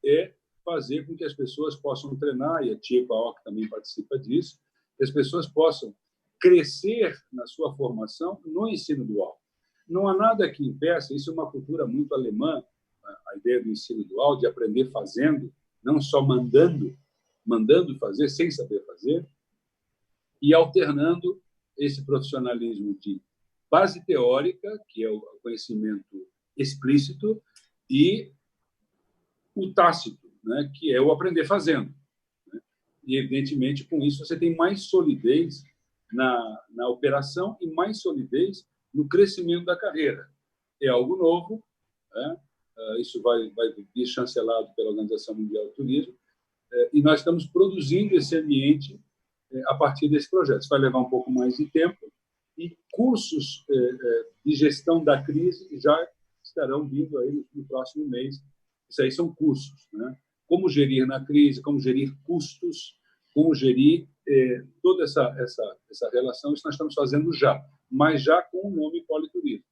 é fazer com que as pessoas possam treinar, e a Tia Paok também participa disso, que as pessoas possam crescer na sua formação no ensino dual. Não há nada que impeça, isso é uma cultura muito alemã, a ideia do ensino dual, de aprender fazendo, não só mandando fazer, sem saber fazer, e alternando esse profissionalismo de base teórica, que é o conhecimento explícito, e o tácito, né, que é o aprender fazendo. Né? E, evidentemente, com isso, você tem mais solidez na operação e mais solidez no crescimento da carreira. É algo novo, né? Isso vai vir chancelado pela Organização Mundial do Turismo, e nós estamos produzindo esse ambiente a partir desse projeto. Isso vai levar um pouco mais de tempo, e cursos de gestão da crise já estarão vindo aí no próximo mês. Isso aí são cursos, né? Como gerir na crise, como gerir custos, como gerir toda essa relação. Isso nós estamos fazendo já, mas já com o nome Politurismo,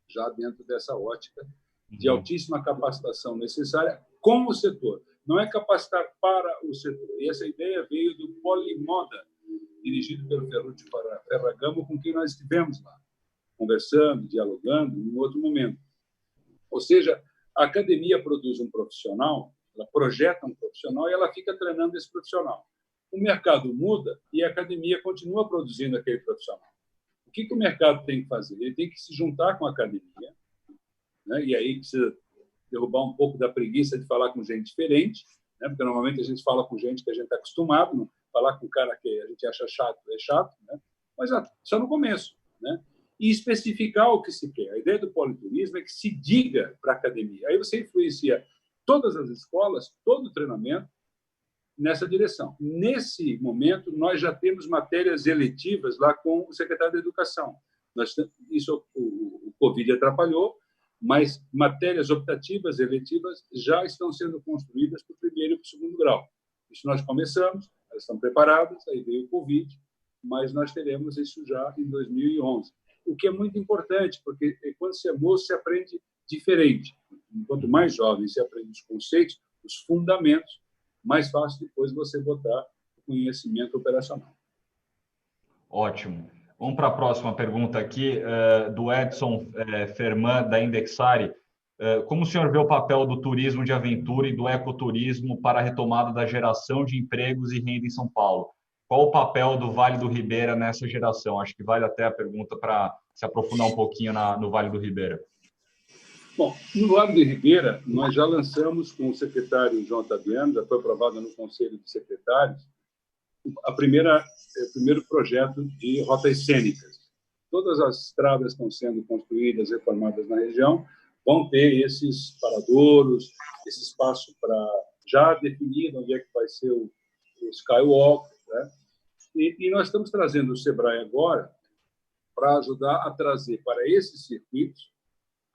já dentro dessa ótica de altíssima capacitação necessária com o setor. Não é capacitar para o setor. E essa ideia veio do Polimoda, dirigido pelo Ferruccio Ferragamo, com quem nós estivemos lá, conversando, dialogando, em outro momento. Ou seja, a academia produz um profissional, ela projeta um profissional e ela fica treinando esse profissional. O mercado muda e a academia continua produzindo aquele profissional. O que o mercado tem que fazer? Ele tem que se juntar com a academia, né? E aí precisa derrubar um pouco da preguiça de falar com gente diferente, né? Porque normalmente a gente fala com gente que a gente está acostumado, não falar com um cara que a gente acha chato, é chato, né? Mas só no começo, né? E especificar o que se quer. A ideia do politurismo é que se diga para a academia. Aí você influencia todas as escolas, todo o treinamento nessa direção. Nesse momento, nós já temos matérias eletivas lá com o secretário da Educação. Isso o Covid atrapalhou, mas matérias optativas, eletivas, já estão sendo construídas para o primeiro e para o segundo grau. Isso nós começamos, elas estão preparadas, aí veio o Covid, mas nós teremos isso já em 2011. O que é muito importante, porque quando você é moço, você aprende diferente. Quanto mais jovem você aprende os conceitos, os fundamentos, mais fácil depois você botar o conhecimento operacional. Ótimo. Vamos para a próxima pergunta aqui, do Edson Ferman, da Indexari. Como o senhor vê o papel do turismo de aventura e do ecoturismo para a retomada da geração de empregos e renda em São Paulo? Qual o papel do Vale do Ribeira nessa geração? Acho que vale até a pergunta para se aprofundar um pouquinho no Vale do Ribeira. Bom, no Vale do Ribeira, nós já lançamos com o secretário João Tabiano, já foi aprovado no Conselho de Secretários, o primeiro projeto de rotas cênicas. Todas as estradas estão sendo construídas, reformadas na região, vão ter esses paradouros, esse espaço para já definir onde é que vai ser o Skywalk, né? E nós estamos trazendo o Sebrae agora para ajudar a trazer para esses circuitos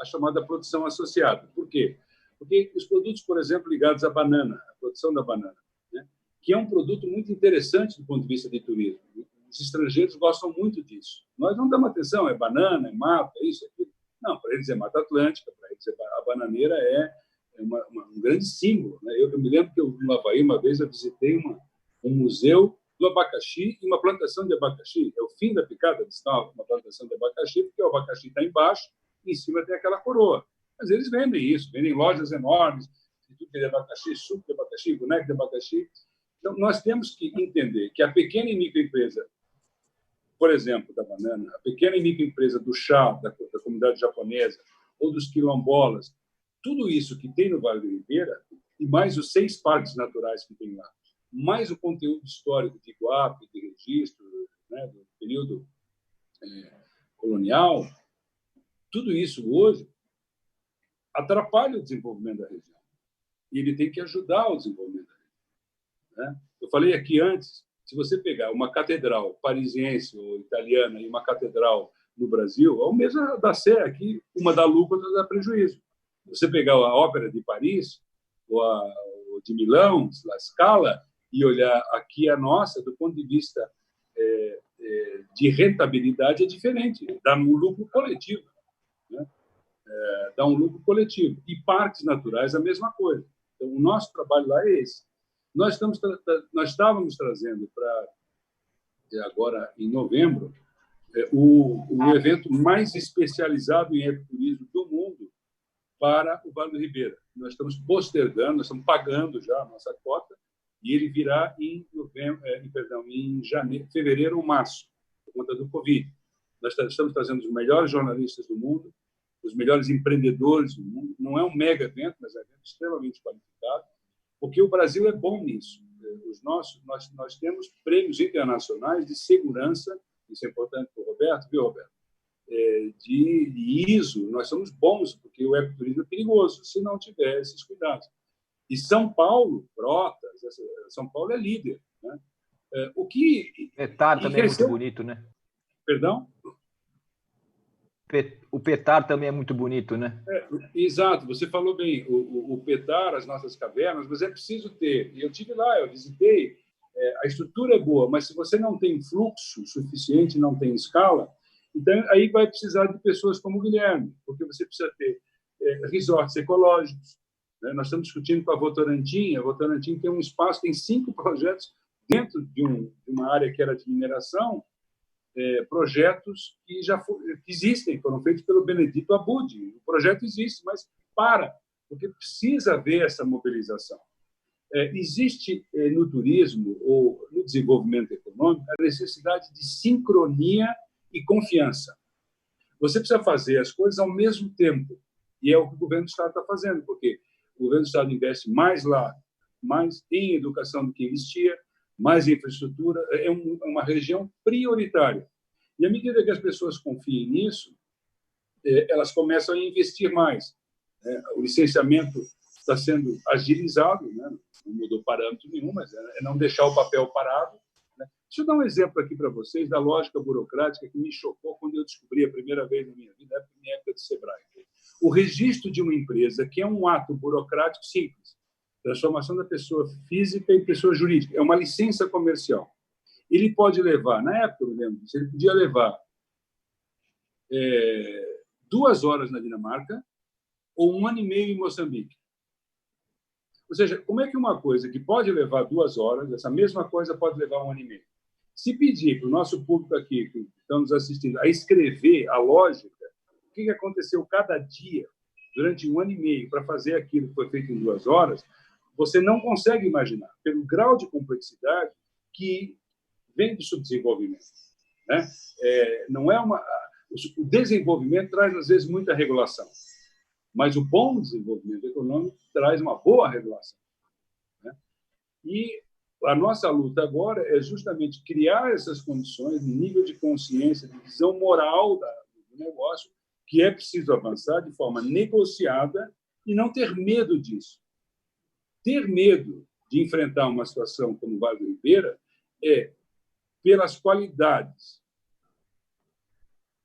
a chamada produção associada. Por quê? Porque os produtos, por exemplo, ligados à banana, a produção da banana, né? Que é um produto muito interessante do ponto de vista de turismo. Os estrangeiros gostam muito disso. Nós não damos atenção, é banana, é mato, é isso, é aquilo. Não, para eles é Mata Atlântica, para eles dizer, a bananeira é um grande símbolo, né? Eu me lembro que no Havaí, uma vez, eu visitei um museu do abacaxi e uma plantação de abacaxi. É o fim da picada de uma plantação de abacaxi, porque o abacaxi está embaixo e em cima tem aquela coroa. Mas eles vendem isso, vendem lojas enormes, tudo de abacaxi, suco de abacaxi, boneco de abacaxi. Então, nós temos que entender que a pequena e microempresa, por exemplo, da banana, a pequena e microempresa do chá, da comunidade japonesa, ou dos quilombolas, tudo isso que tem no Vale do Ribeira, e mais os 6 parques naturais que tem lá, mais o conteúdo histórico de Iguape, de registro, né, do período colonial, tudo isso hoje atrapalha o desenvolvimento da região. E ele tem que ajudar o desenvolvimento da região, né? Eu falei aqui antes, se você pegar uma catedral parisiense ou italiana e uma catedral no Brasil, é o mesmo da Sé aqui, uma dá lucro, outra dá prejuízo. Você pegar a Ópera de Paris ou de Milão, La Scala, e olhar aqui a nossa, do ponto de vista de rentabilidade, é diferente. Dá um lucro coletivo, né? Dá um lucro coletivo. E parques naturais, a mesma coisa. Então, o nosso trabalho lá é esse. Nós estávamos trazendo para, agora, em novembro, o evento mais especializado em ecoturismo do mundo para o Vale do Ribeira. Nós estamos postergando, nós estamos pagando já a nossa cota, e ele virá em fevereiro ou março, por conta do Covid. Nós estamos trazendo os melhores jornalistas do mundo, os melhores empreendedores do mundo. Não é um mega evento, mas é um evento extremamente qualificado, porque o Brasil é bom nisso. Nós temos prêmios internacionais de segurança, isso é importante para o Roberto, viu, Roberto? De ISO, nós somos bons, porque o ecoturismo é perigoso, se não tiver esses cuidados. E São Paulo, Brotas, São Paulo é líder, né? Petar também é muito bonito, né? Perdão? O Petar também é muito bonito, né? Exato, você falou bem, o Petar, as nossas cavernas, mas é preciso ter, e eu estive lá, eu visitei, a estrutura é boa, mas se você não tem fluxo suficiente, não tem escala, então aí vai precisar de pessoas como o Guilherme, porque você precisa ter resorts ecológicos, né? Nós estamos discutindo com a Votorantim tem um espaço, tem 5 projetos dentro de uma área que era de mineração, projetos que existem, foram feitos pelo Benedito Abud. O projeto existe, mas porque precisa haver essa mobilização. Existe no turismo ou no desenvolvimento econômico a necessidade de sincronia e confiança. Você precisa fazer as coisas ao mesmo tempo, e é o que o governo do Estado está fazendo, porque o governo do Estado investe mais lá, mais em educação do que investia, mais infraestrutura, é uma região prioritária. E à medida que as pessoas confiem nisso, elas começam a investir mais. O licenciamento está sendo agilizado, né? Não mudou parâmetro nenhum, mas é não deixar o papel parado, né? Deixa eu dar um exemplo aqui para vocês da lógica burocrática que me chocou quando eu descobri a primeira vez na minha vida, na minha época de Sebrae. O registro de uma empresa, que é um ato burocrático simples, transformação da pessoa física em pessoa jurídica, é uma licença comercial. Ele pode levar, na época, eu me lembro disso, ele podia levar 2 horas na Dinamarca ou 1 ano e meio em Moçambique. Ou seja, como é que uma coisa que pode levar 2 horas, essa mesma coisa pode levar 1 ano e meio? Se pedir para o nosso público aqui, que estão nos assistindo, a escrever a lógica, o que aconteceu cada dia durante 1 ano e meio para fazer aquilo que foi feito em 2 horas, você não consegue imaginar, pelo grau de complexidade que vem do subdesenvolvimento, né? Não é o desenvolvimento traz, às vezes, muita regulação, mas o bom desenvolvimento econômico traz uma boa regulação, né? E a nossa luta agora é justamente criar essas condições de nível de consciência, de visão moral do negócio, que é preciso avançar de forma negociada e não ter medo disso. Ter medo de enfrentar uma situação como o Vale do Ribeira pelas qualidades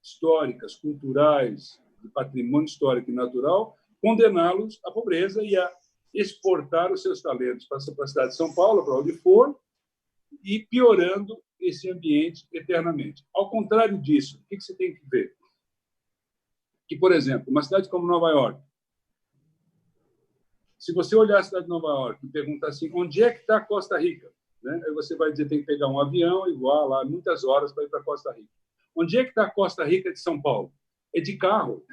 históricas, culturais, de patrimônio histórico e natural, condená-los à pobreza e a exportar os seus talentos para a cidade de São Paulo, para onde for, e piorando esse ambiente eternamente. Ao contrário disso, o que você tem que ver? Que, por exemplo, uma cidade como Nova York, Se você olhar a cidade de Nova York e perguntar assim, onde é que está Costa Rica? Né? Aí você vai dizer, tem que pegar um avião e voar lá muitas horas para ir para Costa Rica. Onde é que está Costa Rica de São Paulo? É de carro.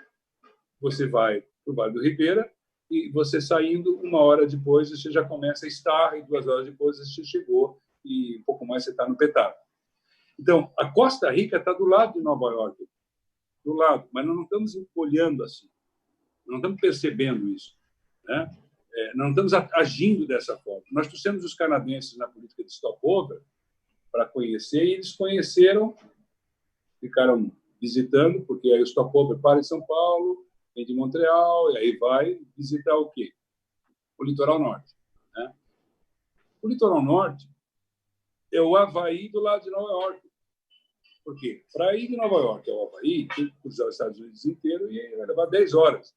Você vai para o Vale do Ribeira e você saindo, 1 hora depois, você já começa a estar, e 2 horas depois você chegou e um pouco mais você está no Petá. Então, a Costa Rica está do lado de Nova York, do lado, mas nós não estamos olhando assim, não estamos percebendo isso, né? Não estamos agindo dessa forma. Nós trouxemos os canadenses na política de stopover para conhecer, e eles conheceram, ficaram visitando, porque aí o stopover para em São Paulo, vem de Montreal, e aí vai visitar o quê? O litoral norte. Né? O litoral norte é o Havaí do lado de Nova York. Por quê? Para ir de Nova York ao Havaí, tem que cruzar os Estados Unidos inteiro e vai levar 10 horas.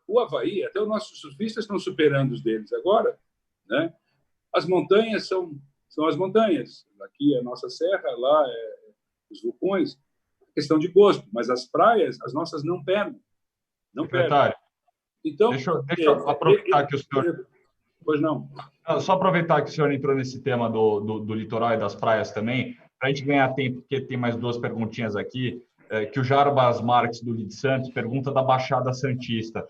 O Havaí, até os nossos surfistas estão superando os deles agora. Né? As montanhas são as montanhas. Aqui é a nossa serra, lá é os vulcões. Questão de gosto, mas as praias, as nossas não perdem. Não Secretário, então, deixa eu aproveitar que o senhor... Pois não. Só aproveitar que o senhor entrou nesse tema do litoral e das praias também, para a gente ganhar tempo, porque tem mais 2 perguntinhas aqui, que o Jarbas Marques, do Lide Santos, pergunta da Baixada Santista,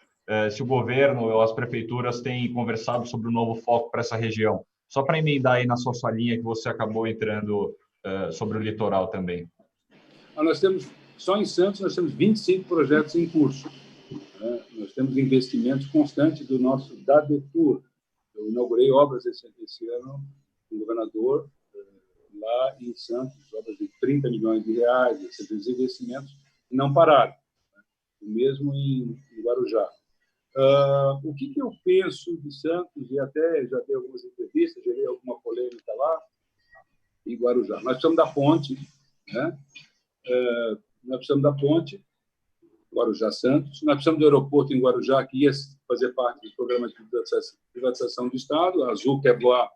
se o governo ou as prefeituras têm conversado sobre o novo foco para essa região. Só para emendar aí na sua linha que você acabou entrando sobre o litoral também. Nós temos, só em Santos, nós temos 25 projetos em curso. Né? Nós temos investimentos constantes do nosso DADETUR. Eu inaugurei obras esse ano com o governador lá em Santos, obras de 30 milhões de reais, esses investimentos não pararam. Né? O mesmo em Guarujá. O que eu penso de Santos, e até já dei algumas entrevistas, gerei alguma polêmica lá, em Guarujá. Nós precisamos da ponte, né? Nós precisamos da ponte, Guarujá-Santos. Nós precisamos do aeroporto em Guarujá, que ia fazer parte do programa de privatização do Estado. A Azul quer voar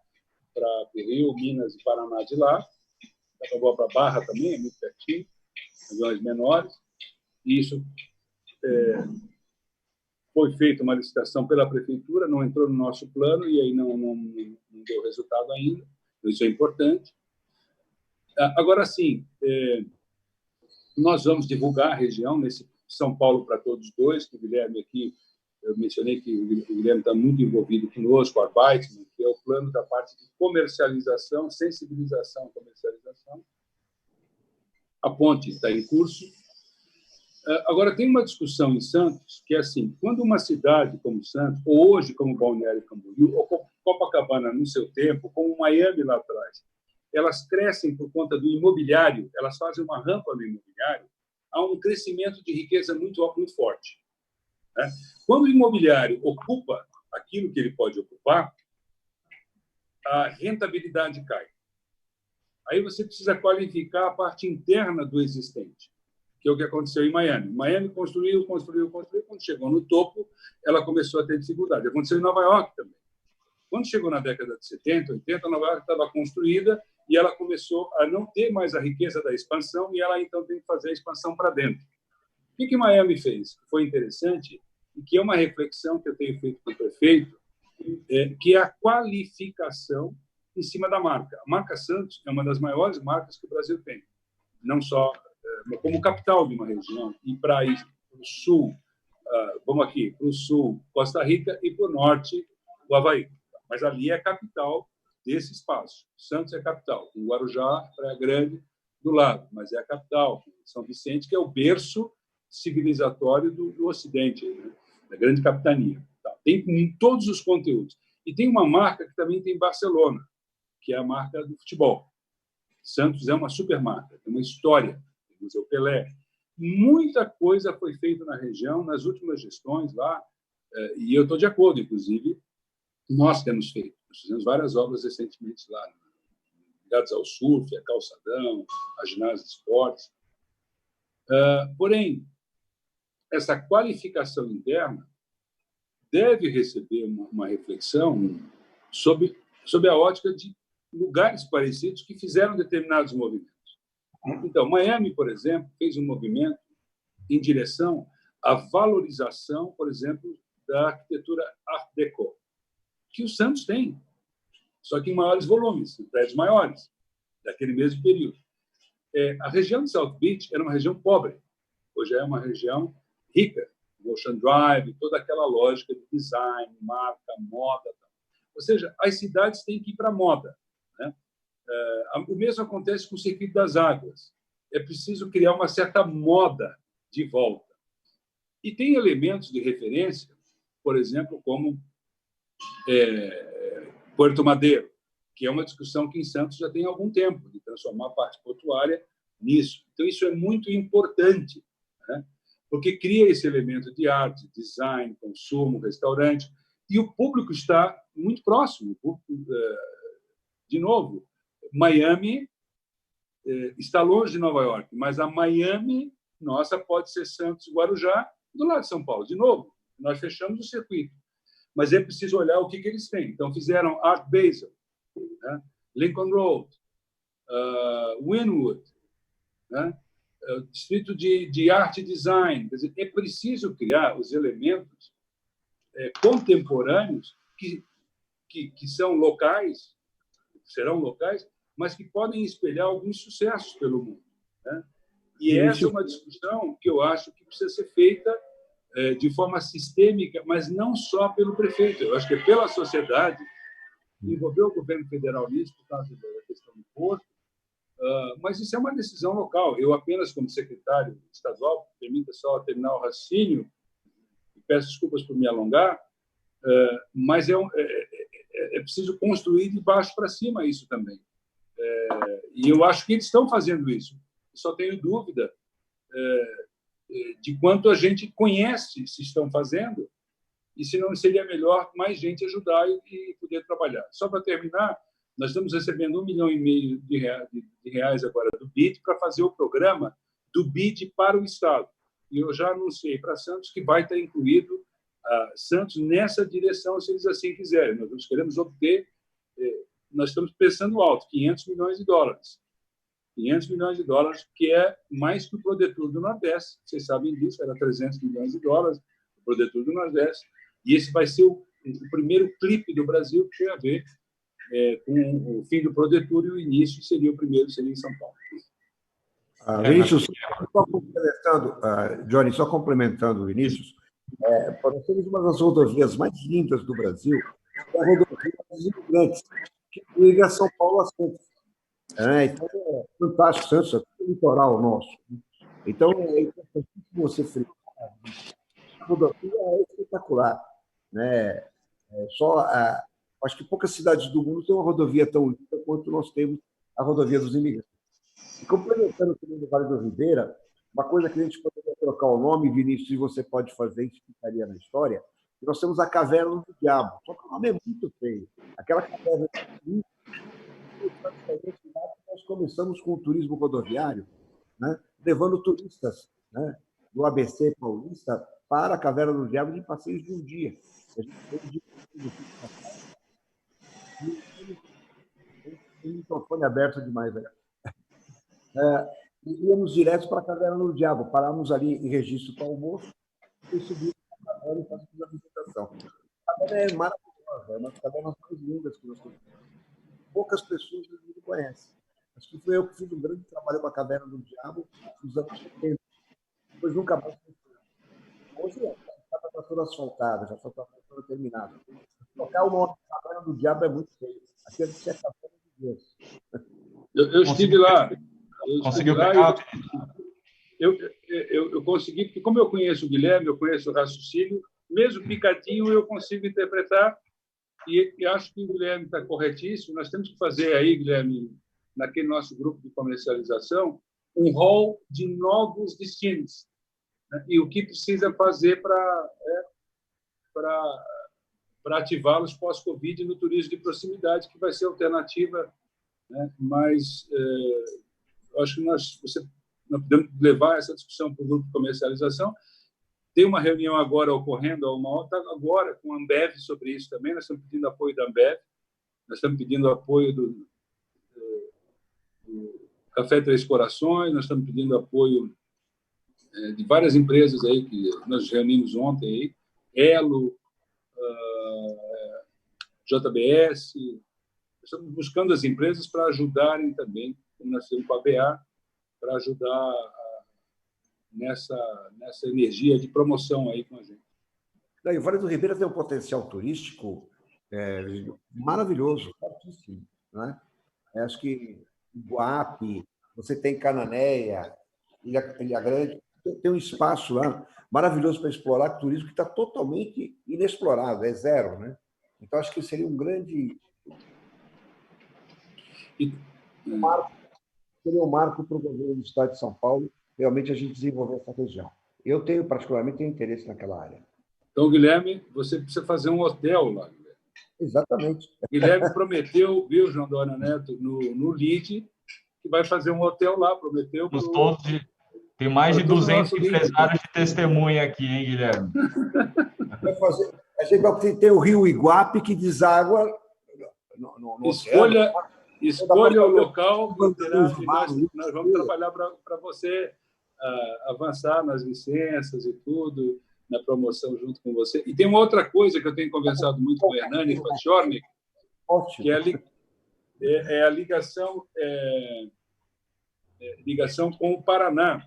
para o Rio, Minas e Paraná de lá. Dá para voar para Barra também, é muito pertinho, aviões menores. E isso foi feita uma licitação pela prefeitura, não entrou no nosso plano e aí não deu resultado ainda. Isso é importante. Agora, sim, nós vamos divulgar a região nesse São Paulo para Todos 2, que o Guilherme aqui, eu mencionei que o Guilherme está muito envolvido conosco, o Arbeitsmann, que é o plano da parte de comercialização, sensibilização e comercialização. A ponte está em curso. Agora, tem uma discussão em Santos que é assim, quando uma cidade como Santos, ou hoje como Balneário Camboriú, ou Copacabana no seu tempo, como Miami lá atrás, elas crescem por conta do imobiliário, elas fazem uma rampa no imobiliário, há um crescimento de riqueza muito forte. Né? Quando o imobiliário ocupa aquilo que ele pode ocupar, a rentabilidade cai. Aí você precisa qualificar a parte interna do existente, que é o que aconteceu em Miami. Miami construiu. Quando chegou no topo, ela começou a ter dificuldade. Aconteceu em Nova York também. Quando chegou na década de 70, 80, Nova York estava construída e ela começou a não ter mais a riqueza da expansão e ela, então, tem que fazer a expansão para dentro. O que Miami fez? Foi interessante e que é uma reflexão que eu tenho feito com o prefeito, que é a qualificação em cima da marca. A marca Santos é uma das maiores marcas que o Brasil tem, não só como capital de uma região, e para ir para o sul, vamos aqui, para o sul, Costa Rica, e para o norte, o Havaí. Mas ali é a capital desse espaço. Santos é a capital, com Guarujá, Praia Grande, do lado, mas é a capital, São Vicente, que é o berço civilizatório do Ocidente, né? Da grande capitania. Tá. Tem todos os conteúdos. E tem uma marca que também tem em Barcelona, que é a marca do futebol. Santos é uma supermarca, tem uma história, tem o Museu Pelé. Muita coisa foi feita na região nas últimas gestões lá, e eu estou de acordo, inclusive, nós temos feito. Nós fizemos várias obras recentemente lá, ligadas ao surf, a calçadão, a ginásio de esportes. Porém, essa qualificação interna deve receber uma reflexão sobre a ótica de lugares parecidos que fizeram determinados movimentos. Então, Miami, por exemplo, fez um movimento em direção à valorização, por exemplo, da arquitetura Art Deco. que o Santos tem, só que em maiores volumes, em prédios maiores, daquele mesmo período. A região de South Beach era uma região pobre, hoje é uma região rica, Ocean Drive, toda aquela lógica de design, marca, moda. Ou seja, as cidades têm que ir para a moda, né? O mesmo acontece com o Circuito das Águas. É preciso criar uma certa moda de volta. E tem elementos de referência, por exemplo, como Puerto Madeiro, que é uma discussão que em Santos já tem algum tempo, de transformar a parte portuária nisso. Então, isso é muito importante, né? Porque cria esse elemento de arte, design, consumo, restaurante, e o público está muito próximo. De novo, Miami está longe de Nova York, mas a Miami, nossa, pode ser Santos e Guarujá, do lado de São Paulo. De novo, nós fechamos o circuito. Mas é preciso olhar o que eles têm. Então, fizeram Art Basel, né? Lincoln Road, Wynwood, né? Distrito de arte e design. Quer dizer, é preciso criar os elementos contemporâneos que são locais, serão locais, mas que podem espelhar alguns sucessos pelo mundo, né? E essa é uma discussão que eu acho que precisa ser feita de forma sistêmica, mas não só pelo prefeito. Eu acho que é pela sociedade, envolver o governo federal nisso, por causa da questão do porto, mas isso é uma decisão local. Eu apenas, como secretário estadual, permita só terminar o raciocínio, e peço desculpas por me alongar, mas é preciso construir de baixo para cima isso também. E eu acho que eles estão fazendo isso. Só tenho dúvida de quanto a gente conhece se estão fazendo e se não seria melhor mais gente ajudar e poder trabalhar. Só para terminar, nós estamos recebendo 1,5 milhão de reais agora do BID para fazer o programa do BID para o Estado. E eu já anunciei para Santos que vai estar incluído Santos nessa direção, se eles assim quiserem. Nós queremos obter, nós estamos pensando alto, 500 milhões de dólares. 500 milhões de dólares, que é mais que o Prodetur do Nordeste. Vocês sabem disso, era 300 milhões de dólares, o Prodetur do Nordeste. E esse vai ser o primeiro clipe do Brasil que tem a ver com o fim do Prodetur, e o início seria o primeiro, seria em São Paulo. Vinícius, só complementando, Johnny, só complementando o Vinícius, nós temos uma das rodovias mais lindas do Brasil, que é a rodovia dos imigrantes, que liga São Paulo a Santos. Então, é fantástico, Santos, é o litoral nosso. Então, é importantíssimo você frisar. A rodovia é espetacular, né? Acho que poucas cidades do mundo têm uma rodovia tão linda quanto nós temos a rodovia dos imigrantes. E complementando também no Vale do Ribeira, uma coisa que a gente poderia trocar o nome, Vinícius, e você pode fazer, isso ficaria na história, que nós temos a Caverna do Diabo, só que o nome é muito feio. Aquela caverna nós começamos com o turismo rodoviário, né, levando turistas, né, do ABC paulista para a Caverna do Diabo de passeios de um dia. A gente tem o microfone aberto demais, velho. E íamos direto para a Caverna do Diabo, paramos ali em Registro para o almoço e subimos para a caverna e fazemos a visitação. A caverna é maravilhosa, é uma das cavernas mais lindas que nós temos. Poucas pessoas no mundo conhecem. Acho que foi eu que fiz um grande trabalho com a Caverna do Diabo nos anos 70. Depois nunca mais fiz. Hoje está toda asfaltada, já está toda terminada. Trocar o nome da Caverna do Diabo é muito feio. Aqui a gente é a Caverna de Deus. Eu estive lá. Conseguiu pegar? Eu consegui, porque como eu conheço o Guilherme, eu conheço o raciocínio, mesmo picadinho eu consigo interpretar, e acho que o Guilherme está corretíssimo. Nós temos que fazer aí, Guilherme, naquele nosso grupo de comercialização, um rol de novos destinos, né? E o que precisa fazer para ativá-los pós-Covid no turismo de proximidade, que vai ser alternativa, né? Mas acho que nós podemos levar essa discussão para o grupo de comercialização. Tem uma reunião agora ocorrendo, agora com a Ambev sobre isso também. Nós estamos pedindo apoio da Ambev, nós estamos pedindo apoio do Café Três Corações, nós estamos pedindo apoio de várias empresas aí que nós reunimos ontem, aí, Elo, JBS. Estamos buscando as empresas para ajudarem também, como nós temos com a BA, para ajudar nessa energia de promoção aí com a gente. E o Vale do Ribeira tem um potencial turístico maravilhoso, fortíssimo, né? Acho que Iguape, você tem Cananéia, Ilha Grande, tem um espaço lá maravilhoso para explorar, turismo que está totalmente inexplorado, é zero, né? Então, acho que seria um grande marco para o governo do Estado de São Paulo, realmente a gente desenvolver essa região. Eu particularmente, tenho interesse naquela área. Então, Guilherme, você precisa fazer um hotel lá. Guilherme. Exatamente. O Guilherme prometeu, viu, João Dória Neto, no LID, que vai fazer um hotel lá, prometeu. Tem mais de 200 empresários de testemunha aqui, hein, Guilherme? A gente vai ter o rio Iguape, que deságua no oceano. Escolha o local, nós vamos trabalhar para você avançar nas licenças e tudo, na promoção junto com você. E tem uma outra coisa que eu tenho conversado muito com o Hernani Fachornik, que é a ligação com o Paraná,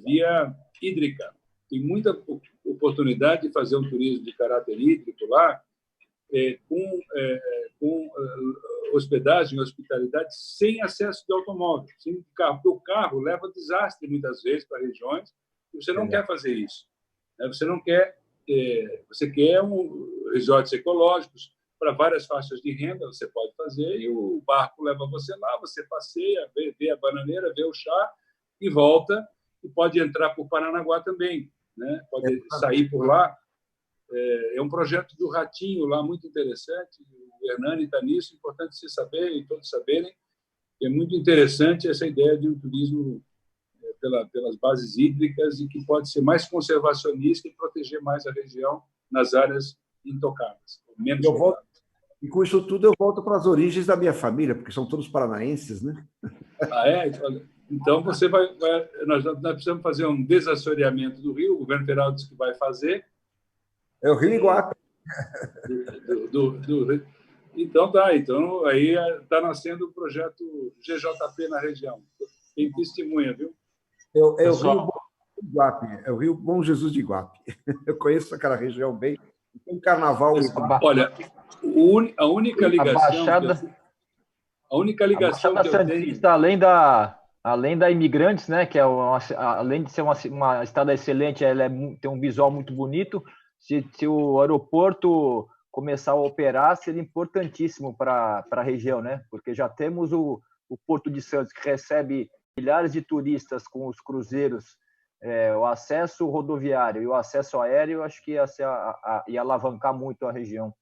via hídrica. Tem muita oportunidade de fazer um turismo de caráter hídrico lá, com hospedagem, hospitalidade, sem acesso de automóvel, sem carro, porque o carro leva desastre muitas vezes para regiões e você não quer fazer isso. Você não quer, você quer resorts ecológicos para várias faixas de renda, você pode fazer, e o barco leva você lá, você passeia, vê a bananeira, vê o chá e volta, e pode entrar por Paranaguá também, né? Pode sair por lá. É um projeto do Ratinho lá, muito interessante, o Hernani está nisso, importante você saber e todos saberem, é muito interessante essa ideia de um turismo pelas bases hídricas e que pode ser mais conservacionista e proteger mais a região nas áreas intocáveis. Menos e com isso tudo eu volto para as origens da minha família, porque são todos paranaenses, né? Ah, é? Então você nós precisamos fazer um desassoreamento do rio, o governo federal disse que vai fazer. É o Rio Iguape. Então tá, então aí está nascendo o projeto GJP na região. Tem testemunha, viu? É o Rio Iguape, é o Rio Bom Jesus de Iguape. Eu conheço aquela região bem. Tem carnaval. Olha, a única ligação. A única ligação que eu tenho. Além da Imigrantes, né, que além de ser uma estrada excelente, ela tem um visual muito bonito. Se o aeroporto começar a operar, seria importantíssimo para a região, né? Porque já temos o Porto de Santos, que recebe milhares de turistas com os cruzeiros, o acesso rodoviário e o acesso aéreo, acho que ia alavancar muito a região.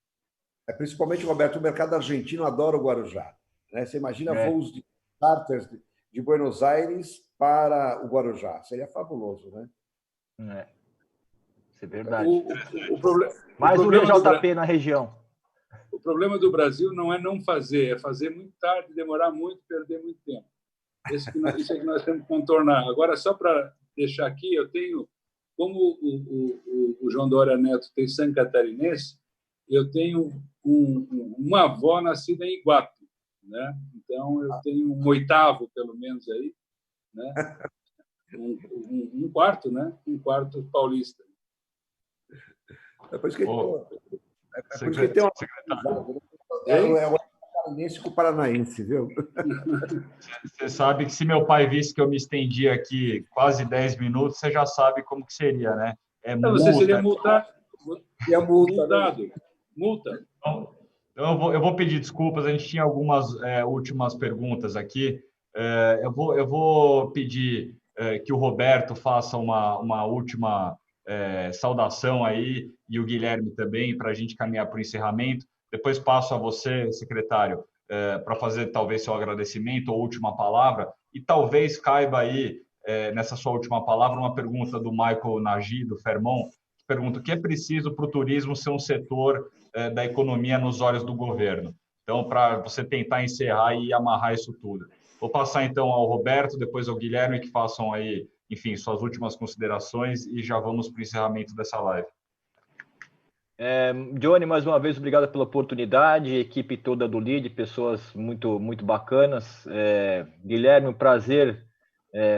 Principalmente, Roberto, o mercado argentino adora o Guarujá, né? Você imagina voos de charters de Buenos Aires para o Guarujá. Seria fabuloso, né? Isso é verdade. Mais um GJP na região. O problema do Brasil não é não fazer, é fazer muito tarde, demorar muito, perder muito tempo. Isso é que nós temos que contornar. Agora, só para deixar aqui, eu tenho, como o João Dória Neto tem sangue catarinense, eu tenho uma avó nascida em Iguape, né? Então, eu tenho um oitavo, pelo menos, aí, né? Um quarto, né? Um quarto paulista. É por isso que tem uma catarinense com o paranaense, viu? Você sabe que se meu pai visse que eu me estendi aqui quase 10 minutos, você já sabe como que seria, né? Você seria multado. Multa. Então, eu vou pedir desculpas, a gente tinha algumas últimas perguntas aqui. Eu vou pedir que o Roberto faça uma última saudação aí, e o Guilherme também, para a gente caminhar para o encerramento. Depois passo a você, secretário, para fazer talvez seu agradecimento ou última palavra, e talvez caiba aí, nessa sua última palavra, uma pergunta do Michael Nagy, do Fermon, que pergunta o que é preciso para o turismo ser um setor da economia nos olhos do governo. Então, para você tentar encerrar e amarrar isso tudo. Vou passar, então, ao Roberto, depois ao Guilherme, que façam aí, enfim, suas últimas considerações e já vamos para o encerramento dessa live. Johnny, mais uma vez, obrigado pela oportunidade, equipe toda do LEAD, pessoas muito, muito bacanas. Guilherme, um prazer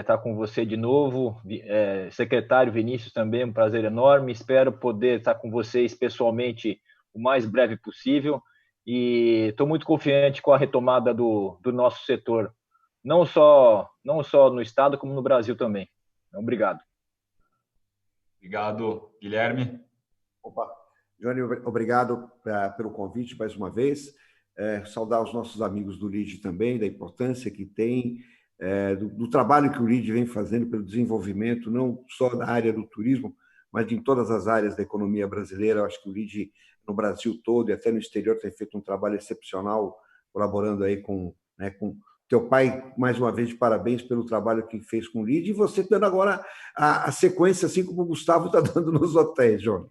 estar com você de novo. Secretário Vinícius também, um prazer enorme. Espero poder estar com vocês pessoalmente o mais breve possível. E estou muito confiante com a retomada do nosso setor, não só no Estado, como no Brasil também. Obrigado. Obrigado, Guilherme. Opa, Johnny, obrigado pelo convite mais uma vez. Saudar os nossos amigos do LEAD também, da importância que tem, do trabalho que o LEAD vem fazendo pelo desenvolvimento, não só da área do turismo, mas em todas as áreas da economia brasileira. Eu acho que o LEAD, no Brasil todo e até no exterior, tem feito um trabalho excepcional, colaborando aí com teu pai, mais uma vez, de parabéns pelo trabalho que fez com o LEAD, e você dando agora a sequência, assim como o Gustavo está dando nos hotéis, Johnny.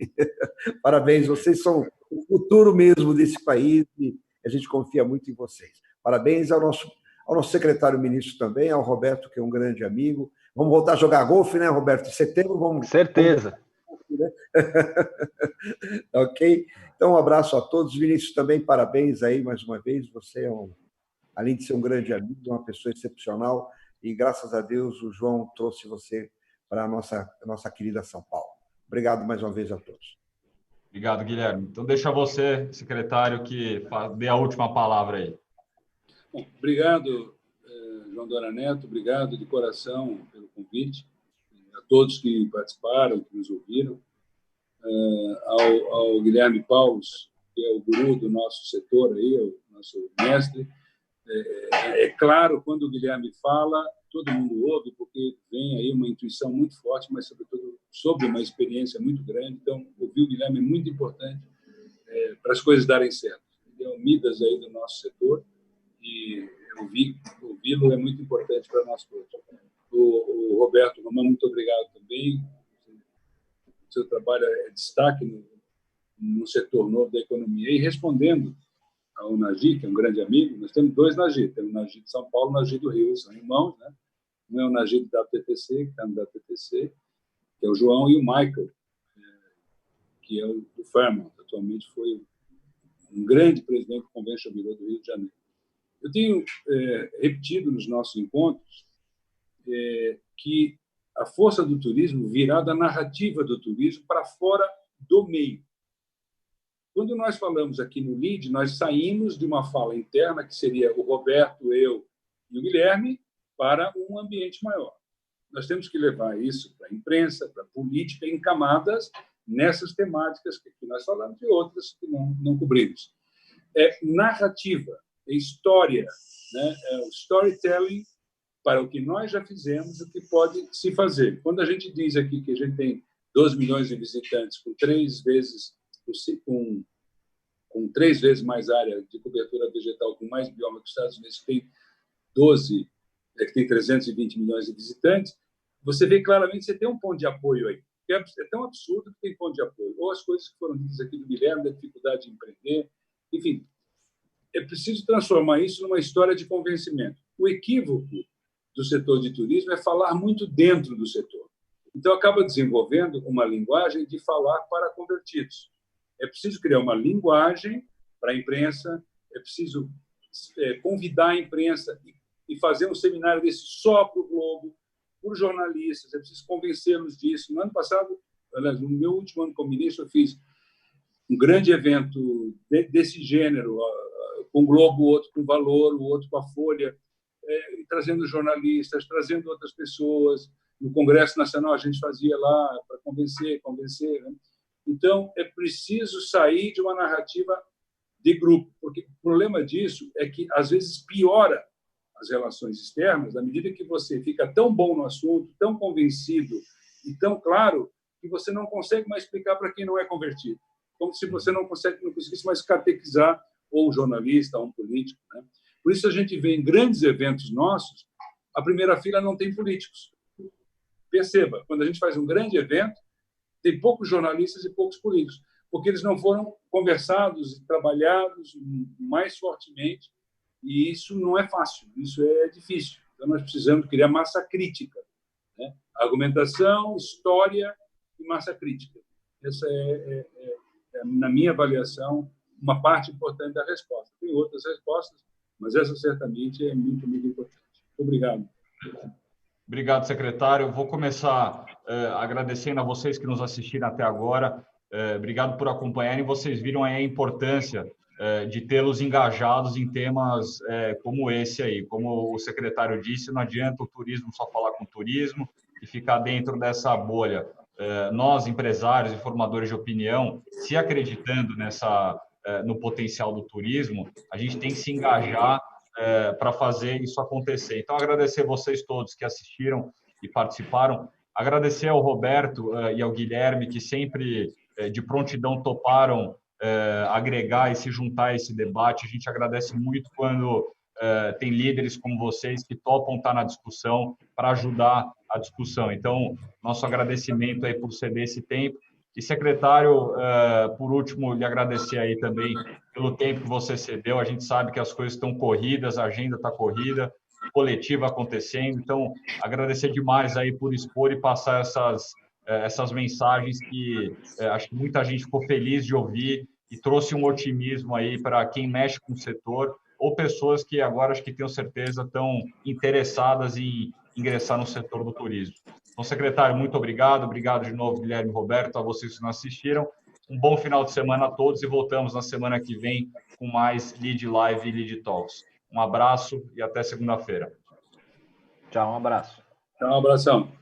Parabéns, vocês são o futuro mesmo desse país e a gente confia muito em vocês. Parabéns ao nosso secretário-ministro também, ao Roberto, que é um grande amigo. Vamos voltar a jogar golfe, né, Roberto? Em setembro vamos... Certeza. Ok? Então, um abraço a todos. Vinícius, também parabéns aí mais uma vez. Você além de ser um grande amigo, uma pessoa excepcional, e graças a Deus o João trouxe você para a nossa querida São Paulo. Obrigado mais uma vez a todos. Obrigado, Guilherme. Então, deixa você, secretário, que dê a última palavra aí. Bom, obrigado, João Dora Neto, obrigado de coração pelo convite, a todos que participaram, que nos ouviram, ao Guilherme Paulus, que é o guru do nosso setor, aí, o nosso mestre. É claro, quando o Guilherme fala, todo mundo ouve, porque vem aí uma intuição muito forte, mas, sobretudo, sobre uma experiência muito grande. Então, ouvir o Guilherme é muito importante para as coisas darem certo. Ele é o Midas aí do nosso setor e ouvi-lo é muito importante para nós todos. O Roberto Romão, muito obrigado também. O seu trabalho é destaque no setor novo da economia. E respondendo ao Nagy, que é um grande amigo, nós temos dois Nagy. Temos o Nagy de São Paulo e o Nagy do Rio, são irmãos, né? Um é o Nagy da WTTC, que está no WTTC, que é o João, e o Michael, que é o do Fairmont, atualmente foi um grande presidente do Convention Bureau do Rio de Janeiro. Eu tenho repetido nos nossos encontros que a força do turismo virá da narrativa do turismo para fora do meio. Quando nós falamos aqui no LEAD, nós saímos de uma fala interna, que seria o Roberto, eu e o Guilherme, para um ambiente maior. Nós temos que levar isso para a imprensa, para a política, em camadas nessas temáticas que nós falamos e outras que não cobrimos. É narrativa, é história, né? É o storytelling para o que nós já fizemos, o que pode se fazer. Quando a gente diz aqui que a gente tem 12 milhões de visitantes com 3 vezes mais área de cobertura vegetal, com mais bioma que os Estados Unidos, que tem 320 milhões de visitantes, você vê claramente que você tem um ponto de apoio aí. É tão absurdo que tem ponto de apoio. Ou as coisas que foram ditas aqui do Guilherme, da dificuldade de empreender. Enfim, é preciso transformar isso numa história de convencimento. O equívoco do setor de turismo é falar muito dentro do setor. Então, acaba desenvolvendo uma linguagem de falar para convertidos. É preciso criar uma linguagem para a imprensa, é preciso convidar a imprensa e fazer um seminário desse só para o Globo, por jornalistas, é preciso convencê-los disso. No ano passado, no meu último ano como ministro, eu fiz um grande evento desse gênero, com o Globo, outro com Valor, o outro com a Folha, trazendo jornalistas, trazendo outras pessoas. No Congresso Nacional, a gente fazia lá para convencer. Né? Então, é preciso sair de uma narrativa de grupo, porque o problema disso é que, às vezes, piora as relações externas, à medida que você fica tão bom no assunto, tão convencido e tão claro, que você não consegue mais explicar para quem não é convertido. Como se você não conseguisse mais catequizar ou um jornalista, ou um político. Né? Por isso, a gente vê em grandes eventos nossos, a primeira fila não tem políticos. Perceba, quando a gente faz um grande evento, tem poucos jornalistas e poucos políticos, porque eles não foram conversados e trabalhados mais fortemente, e isso não é fácil, isso é difícil. Então, nós precisamos criar massa crítica, né? Argumentação, história e massa crítica. Essa é na minha avaliação, uma parte importante da resposta. Tem outras respostas, mas essa certamente é muito, muito importante. Muito obrigado. Obrigado, secretário. Eu vou começar agradecendo a vocês que nos assistiram até agora. Obrigado por acompanharem. Vocês viram aí a importância de tê-los engajados em temas como esse aí. Como o secretário disse, não adianta o turismo só falar com turismo e ficar dentro dessa bolha. Nós, empresários e formadores de opinião, se acreditando no potencial do turismo, a gente tem que se engajar para fazer isso acontecer. Então, agradecer vocês todos que assistiram e participaram, agradecer ao Roberto e ao Guilherme, que sempre de prontidão toparam agregar e se juntar a esse debate. A gente agradece muito quando tem líderes como vocês que topam estar na discussão para ajudar a discussão. Então, nosso agradecimento aí por ceder esse tempo. E, secretário, por último, lhe agradecer aí também pelo tempo que você cedeu. A gente sabe que as coisas estão corridas, a agenda está corrida, coletiva acontecendo. Então, agradecer demais aí por expor e passar essas mensagens que acho que muita gente ficou feliz de ouvir e trouxe um otimismo aí para quem mexe com o setor ou pessoas que agora, acho que tenho certeza, estão interessadas em ingressar no setor do turismo. Então, secretário, muito obrigado. Obrigado de novo, Guilherme e Roberto, a vocês que nos assistiram. Um bom final de semana a todos e voltamos na semana que vem com mais Lead Live e Lead Talks. Um abraço e até segunda-feira. Tchau, um abraço. Tchau, um abração.